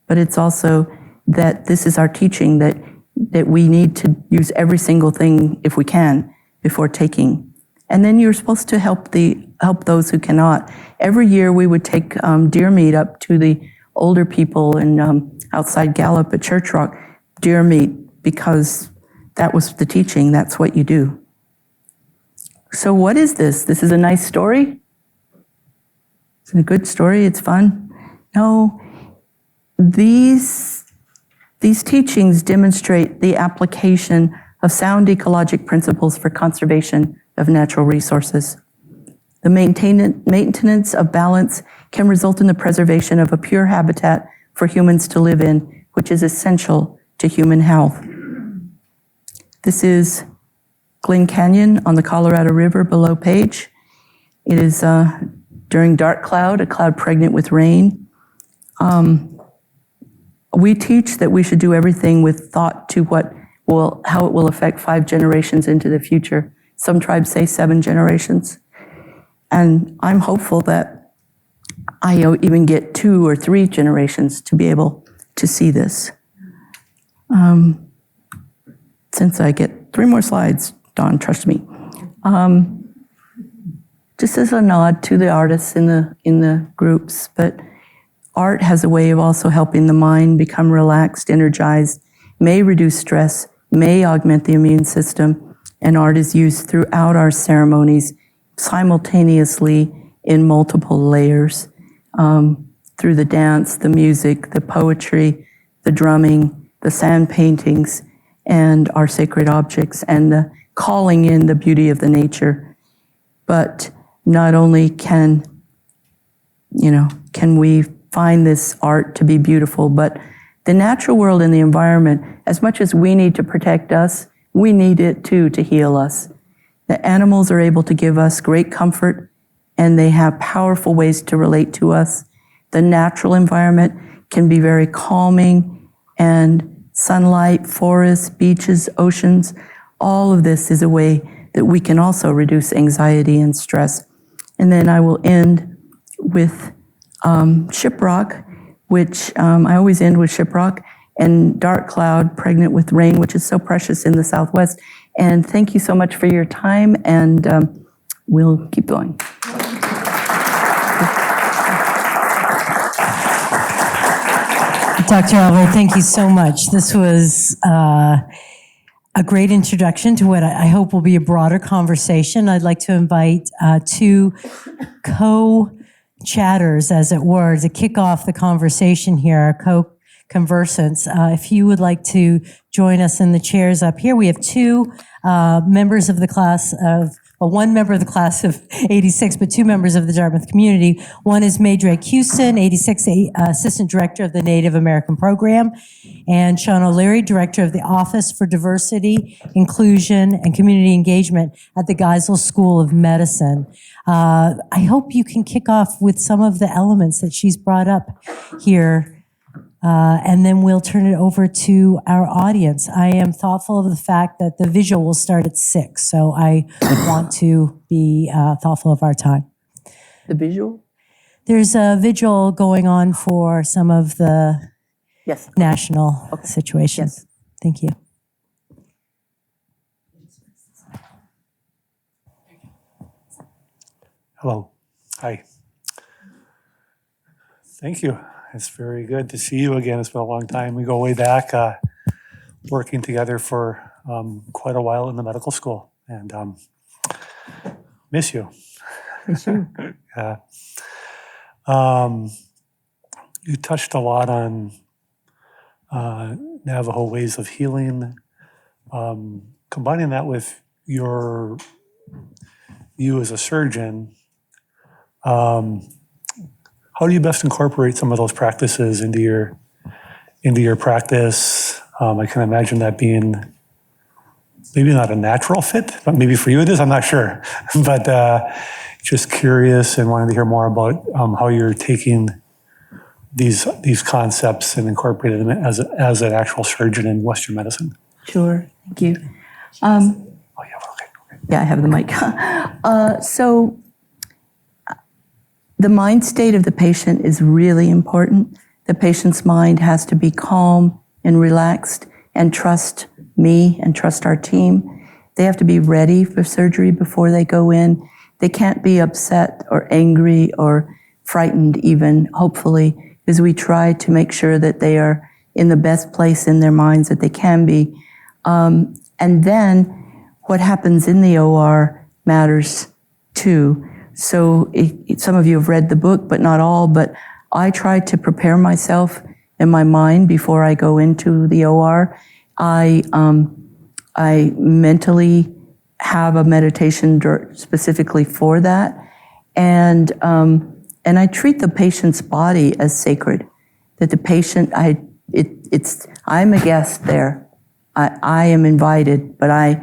But it's also that this is our teaching, that we need to use every single thing, if we can, before taking. And then you're supposed to help those who cannot. Every year we would take deer meat up to the older people in outside Gallup at Church Rock, deer meat, because that was the teaching. That's what you do. So what is this? This is a nice story? It's a good story? It's fun? No. These teachings demonstrate the application of sound ecologic principles for conservation of natural resources. The maintenance of balance can result in the preservation of a pure habitat for humans to live in, which is essential to human health. This is Glen Canyon on the Colorado River below Page. It is during dark cloud, a cloud pregnant with rain. We teach that we should do everything with thought to how it will affect 5 generations into the future. Some tribes say 7 generations. And I'm hopeful that I even get 2 or 3 generations to be able to see this. Since I get 3 more slides, Dawn, trust me. Just as a nod to the artists in the groups, but art has a way of also helping the mind become relaxed, energized, may reduce stress, may augment the immune system, and art is used throughout our ceremonies simultaneously in multiple layers, through the dance, the music, the poetry, the drumming, the sand paintings, and our sacred objects, and the calling in the beauty of the nature. But not only can we find this art to be beautiful, but the natural world and the environment, as much as we need to protect us, we need it too to heal us. The animals are able to give us great comfort, and they have powerful ways to relate to us. The natural environment can be very calming, and sunlight, forests, beaches, oceans, all of this is a way that we can also reduce anxiety and stress. And then I will end with Shiprock, which I always end with Shiprock, and dark cloud pregnant with rain, which is so precious in the Southwest. And thank you so much for your time, and we'll keep going. Dr. Albert, thank you so much. This was a great introduction to what I hope will be a broader conversation. I'd like to invite 2 co-chatters, as it were, to kick off the conversation here, our co-conversants. If you would like to join us in the chairs up here, we have 2 members of the class of one member of the class of 86, but two members of the Dartmouth community. One is Mae Drake Houston, 86, Assistant Director of the Native American Program, and Sean O'Leary, Director of the Office for Diversity, Inclusion, and Community Engagement at the Geisel School of Medicine. I hope you can kick off with some of the elements that she's brought up here. And then we'll turn it over to our audience. I am thoughtful of the fact that the visual will start at 6, so I want to be thoughtful of our time. The visual? There's a vigil going on for some of the Yes. national situations. Yes. Thank you. Hello. Hi. Thank you. It's very good to see you again. It's been a long time. We go way back, working together for quite a while in the medical school, and miss you. Miss you. Yeah. You touched a lot on Navajo ways of healing. Combining that with your you as a surgeon, how do you best incorporate some of those practices into your practice? I can imagine that being maybe not a natural fit, but maybe for you it is. I'm not sure, but just curious and wanting to hear more about how you're taking these concepts and incorporating them as an actual surgeon in Western medicine. Sure. Thank you. Oh yeah, okay. Yeah, I have the mic. So the mind state of the patient is really important. The patient's mind has to be calm and relaxed and trust me and trust our team. They have to be ready for surgery before they go in. They can't be upset or angry or frightened even, hopefully, because we try to make sure that they are in the best place in their minds that they can be. And then what happens in the OR matters too. So some of you have read the book, but not all, but I try to prepare myself in my mind before I go into the OR. I mentally have a meditation specifically for that. And I treat the patient's body as sacred, that the patient, I'm a guest there. I am invited, but I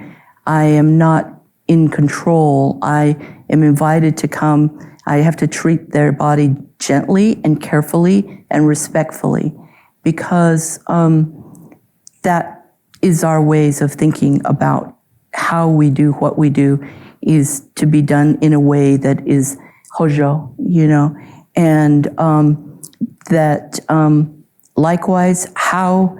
am not in control. I am invited to come. I have to treat their body gently and carefully and respectfully, because that is our ways of thinking about how we do what we do, is to be done in a way that is hojo, and that likewise how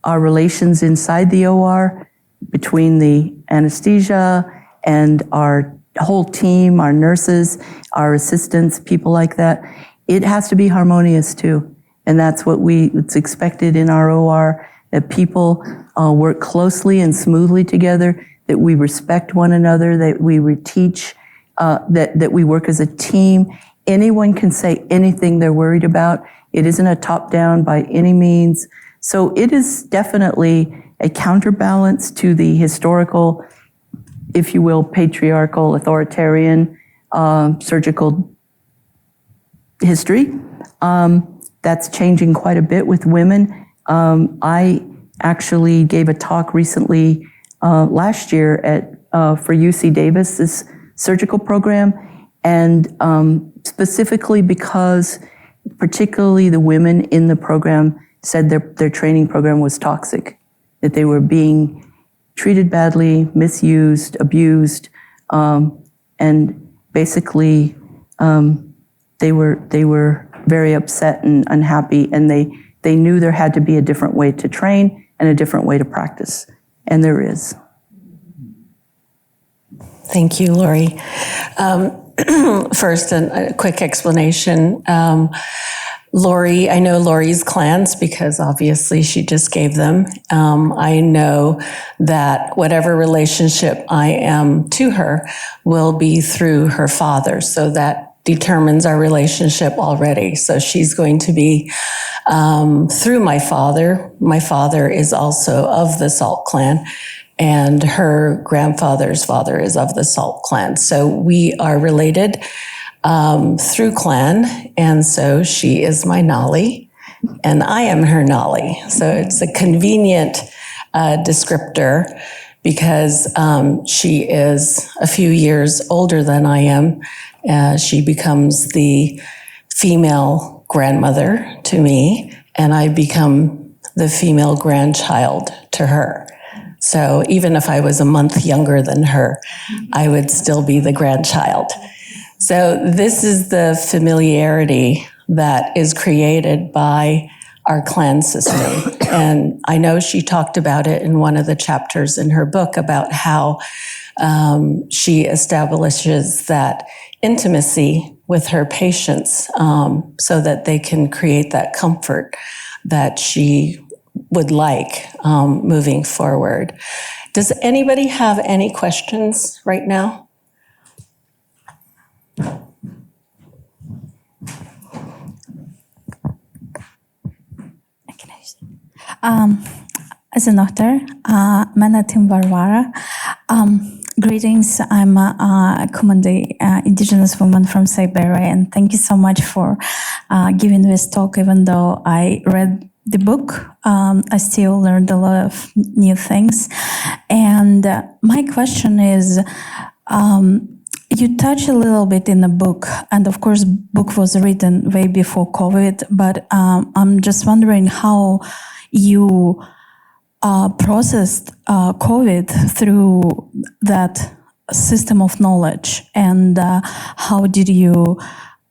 our relations inside the OR between the anesthesia and our whole team, our nurses, our assistants, people like that, it has to be harmonious too. And that's it's expected in our OR, that people work closely and smoothly together, that we respect one another, that we teach, that we work as a team. Anyone can say anything they're worried about. It isn't a top-down by any means. So it is definitely a counterbalance to the historical, if you will, patriarchal, authoritarian, surgical history. That's changing quite a bit with women. I actually gave a talk recently last year for UC Davis's surgical program, and specifically because particularly the women in the program said their training program was toxic, that they were being treated badly, misused, abused, and basically they were very upset and unhappy, and they knew there had to be a different way to train and a different way to practice, and there is. Thank you, Lori. First, a quick explanation. Lori, I know Lori's clans because obviously she just gave them. I know that whatever relationship I am to her will be through her father. So that determines our relationship already. So she's going to be through my father. My father is also of the Salt clan. and her grandfather's father is of the Salt clan. So we are related through clan, and so she is my Nolly, and I am her Nolly. So it's a convenient descriptor because she is a few years older than I am. She becomes the female grandmother to me, and I become the female grandchild to her. So even if I was a month younger than her, I would still be the grandchild. So this is the familiarity that is created by our clan system. And I know she talked about it in one of the chapters in her book about how she establishes that intimacy with her patients so that they can create that comfort that she would like moving forward. Does anybody have any questions right now? As an author, Manatim Varvara. Greetings, I'm Kumandi, Indigenous woman from Siberia, and thank you so much for giving this talk. Even though I read the book, I still learned a lot of new things. And my question is, you touch a little bit in the book, and of course, book was written way before COVID, but I'm just wondering how you processed COVID through that system of knowledge, and how did you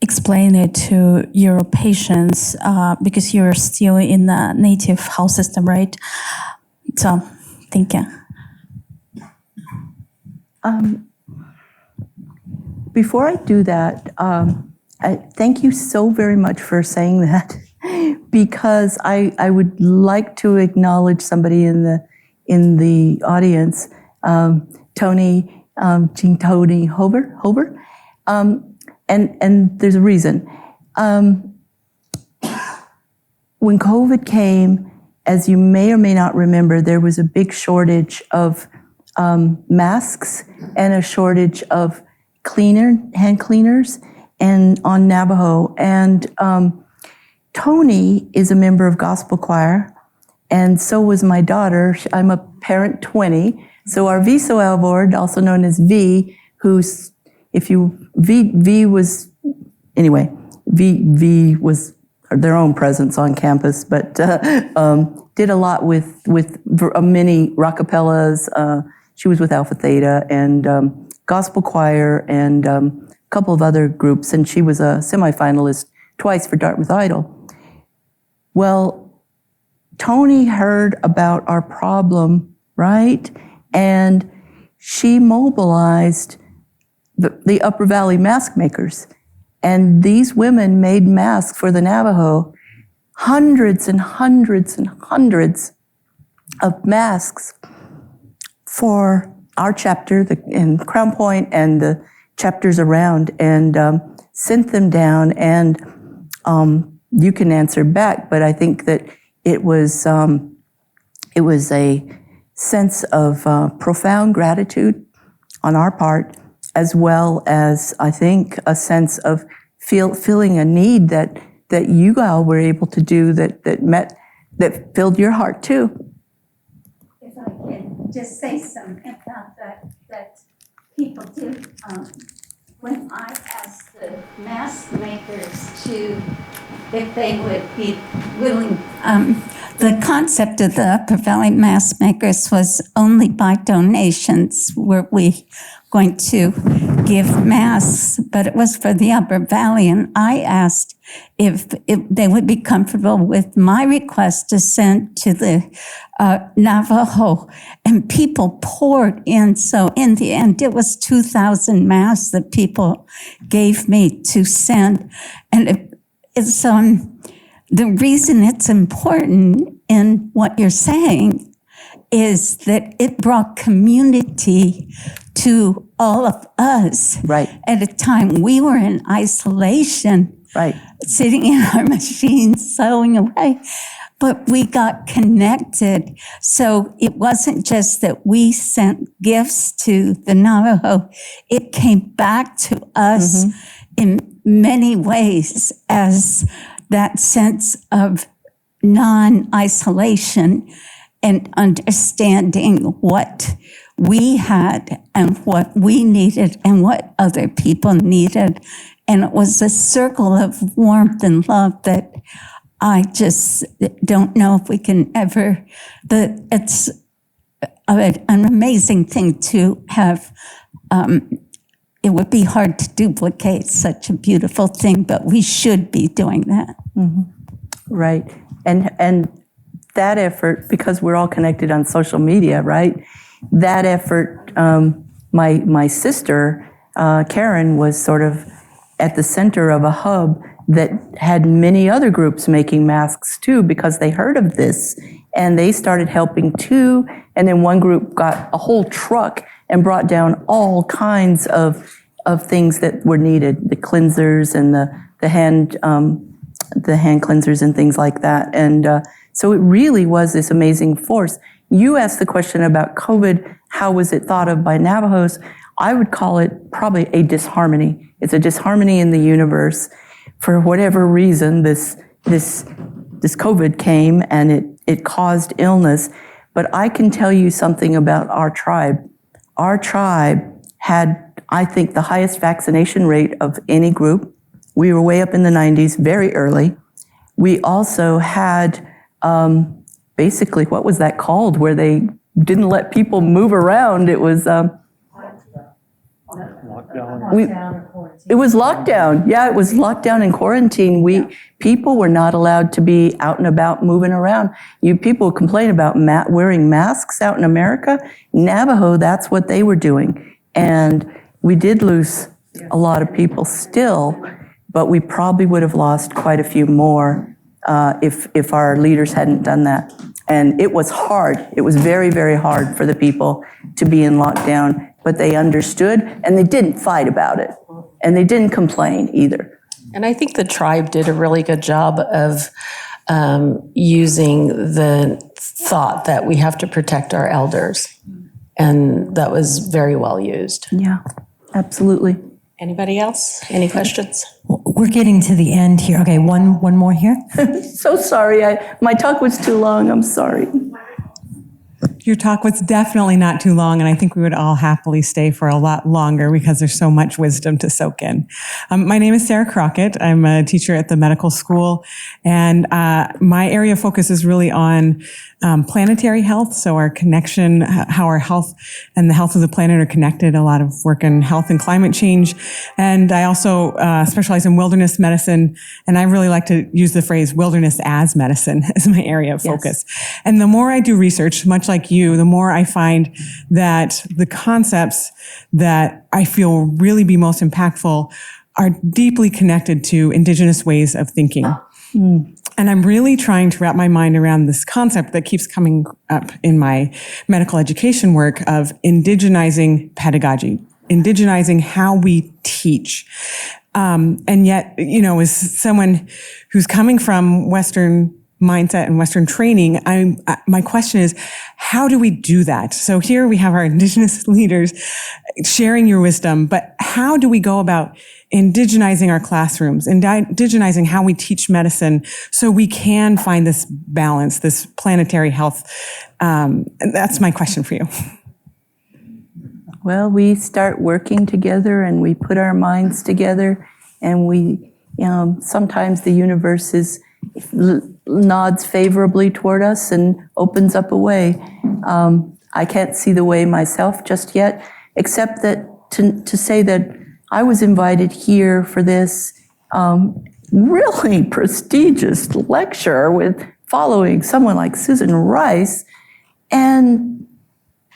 explain it to your patients, because you're still in the native health system, right? So, thank you. Before I do that, I thank you so very much for saying that, because I would like to acknowledge somebody in the audience, Tony, Jean Tony Hober, and there's a reason. When COVID came, as you may or may not remember, there was a big shortage of masks and a shortage of hand cleaners, and on Navajo. And Tony is a member of gospel choir, and so was my daughter. I'm a parent 20. So our Viso Alvord, also known as V, who's, V was their own presence on campus, but did a lot with many rockapellas. She was with Alpha Theta and gospel choir and a couple of other groups, and she was a semifinalist twice for Dartmouth Idol. Well, Tony heard about our problem, right? And she mobilized the Upper Valley mask makers. And these women made masks for the Navajo, hundreds and hundreds and hundreds of masks for our chapter in Crown Point and the chapters around, and sent them down. And you can answer back, but I think that it was a sense of profound gratitude on our part, as well as, I think, a sense of feeling a need that you all were able to do that filled your heart too. If I can just say something about that people do. When I asked the mask makers if they would be willing, the concept of the Upper Valley mask makers was only by donations were we going to give masks, but it was for the Upper Valley. And I asked if they would be comfortable with my request to send to the Navajo, and people poured in. So in the end, it was 2,000 masks that people gave me to send. And it's the reason it's important in what you're saying is that it brought community to all of us. Right. At a time we were in isolation. Right. sitting in our machines sewing away. But we got connected. So it wasn't just that we sent gifts to the Navajo, it came back to us in many ways as that sense of non-isolation and understanding what we had and what we needed and what other people needed. And it was a circle of warmth and love that I just don't know if we can ever, it's an amazing thing to have. It would be hard to duplicate such a beautiful thing, but we should be doing that. Right. And that effort, because we're all connected on social media, right? That effort, my sister, Karen, was sort of at the center of a hub that had many other groups making masks too, because they heard of this and they started helping too. And then one group got a whole truck and brought down all kinds of things that were needed, the cleansers and the hand cleansers and things like that. And so it really was this amazing force. You asked the question about COVID, how was it thought of by Navajos? I would call it probably a disharmony. It's a disharmony in the universe. For whatever reason, this COVID came and it caused illness. But I can tell you something about our tribe. Our tribe had, I think, the highest vaccination rate of any group. We were way up in the 90s, very early. We also had basically, what was that called, where they didn't let people move around? It was it was lockdown. Yeah, it was lockdown and quarantine. People were not allowed to be out and about moving around. People complain about wearing masks out in America. Navajo, that's what they were doing. And we did lose a lot of people still, but we probably would have lost quite a few more if our leaders hadn't done that. And it was hard. It was very, very hard for the people to be in lockdown, but they understood and they didn't fight about it. And they didn't complain either. And I think the tribe did a really good job of using the thought that we have to protect our elders. And that was very well used. Yeah, absolutely. Anybody else? Any questions? We're getting to the end here. Okay, one more here. So sorry, my talk was too long. I'm sorry. Your talk was definitely not too long, and I think we would all happily stay for a lot longer because there's so much wisdom to soak in. My name is Sarah Crockett. I'm a teacher at the medical school, and my area of focus is really on planetary health, so our connection, how our health and the health of the planet are connected, a lot of work in health and climate change. And I also specialize in wilderness medicine, and I really like to use the phrase wilderness as medicine as my area of focus. And the more I do research, much like you, the more I find that the concepts that I feel really be most impactful are deeply connected to indigenous ways of thinking. And I'm really trying to wrap my mind around this concept that keeps coming up in my medical education work of indigenizing pedagogy, indigenizing how we teach. And yet, as someone who's coming from Western mindset and Western training, my question is, how do we do that? So here we have our indigenous leaders sharing your wisdom, but how do we go about indigenizing our classrooms, indigenizing how we teach medicine so we can find this balance, this planetary health? And that's my question for you. Well, we start working together and we put our minds together, and we sometimes the universe nods favorably toward us and opens up a way. I can't see the way myself just yet, except that to say that I was invited here for this really prestigious lecture with following someone like Susan Rice, and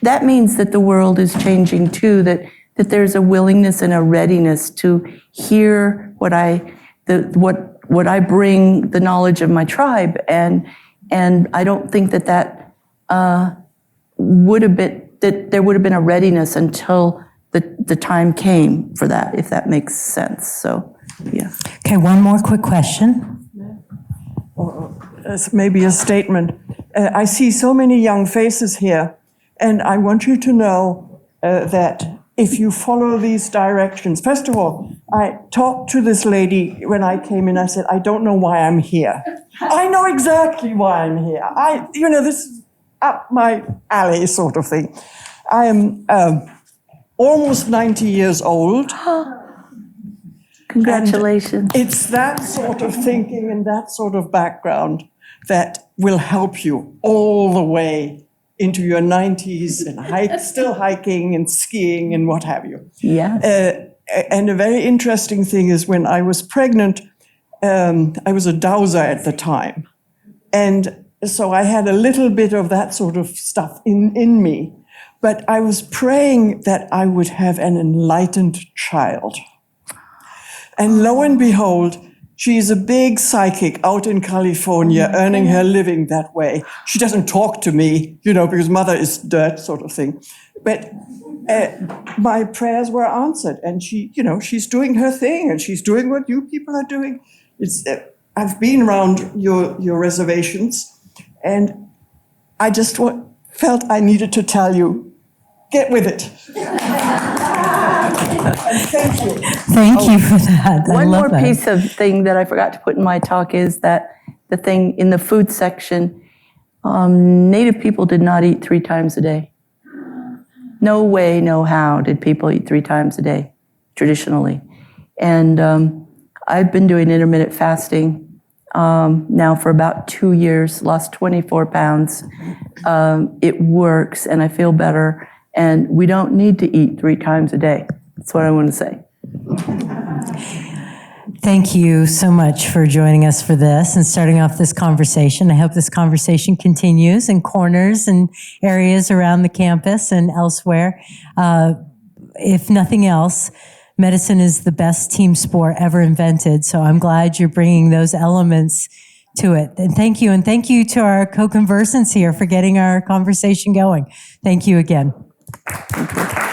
that means that the world is changing too, that there's a willingness and a readiness to hear what I bring, the knowledge of my tribe, and I don't think that would have been, that there would have been a readiness until the time came for that, if that makes sense. So Yeah. Okay, one more quick question. As maybe a statement. I see so many young faces here, and I want you to know that if you follow these directions, first of all, I talked to this lady when I came in. I said, I don't know why I'm here. I know exactly why I'm here. This is up my alley sort of thing. I am almost 90 years old. Congratulations. It's that sort of thinking and that sort of background that will help you all the way into your 90s and still hiking and skiing and what have you. Yes. And a very interesting thing is when I was pregnant, I was a dowser at the time. And so I had a little bit of that sort of stuff in me. But I was praying that I would have an enlightened child. And lo and behold, she's a big psychic out in California, earning her living that way. She doesn't talk to me, because mother is dirt sort of thing. But my prayers were answered, and she's doing her thing, and she's doing what you people are doing. I've been around your reservations, and I just felt I needed to tell you, get with it. Thank you. Thank you for that. I One love more that. piece of thing that I forgot to put in my talk is that the thing in the food section, Native people did not eat 3 times a day. No way, no how did people eat 3 times a day, traditionally. And I've been doing intermittent fasting now for about 2 years, lost 24 pounds. It works, and I feel better. And we don't need to eat 3 times a day. That's what I want to say. Thank you so much for joining us for this and starting off this conversation. I hope this conversation continues in corners and areas around the campus and elsewhere. If nothing else, medicine is the best team sport ever invented, so I'm glad you're bringing those elements to it. And thank you to our co-conversants here for getting our conversation going. Thank you again. Thank you.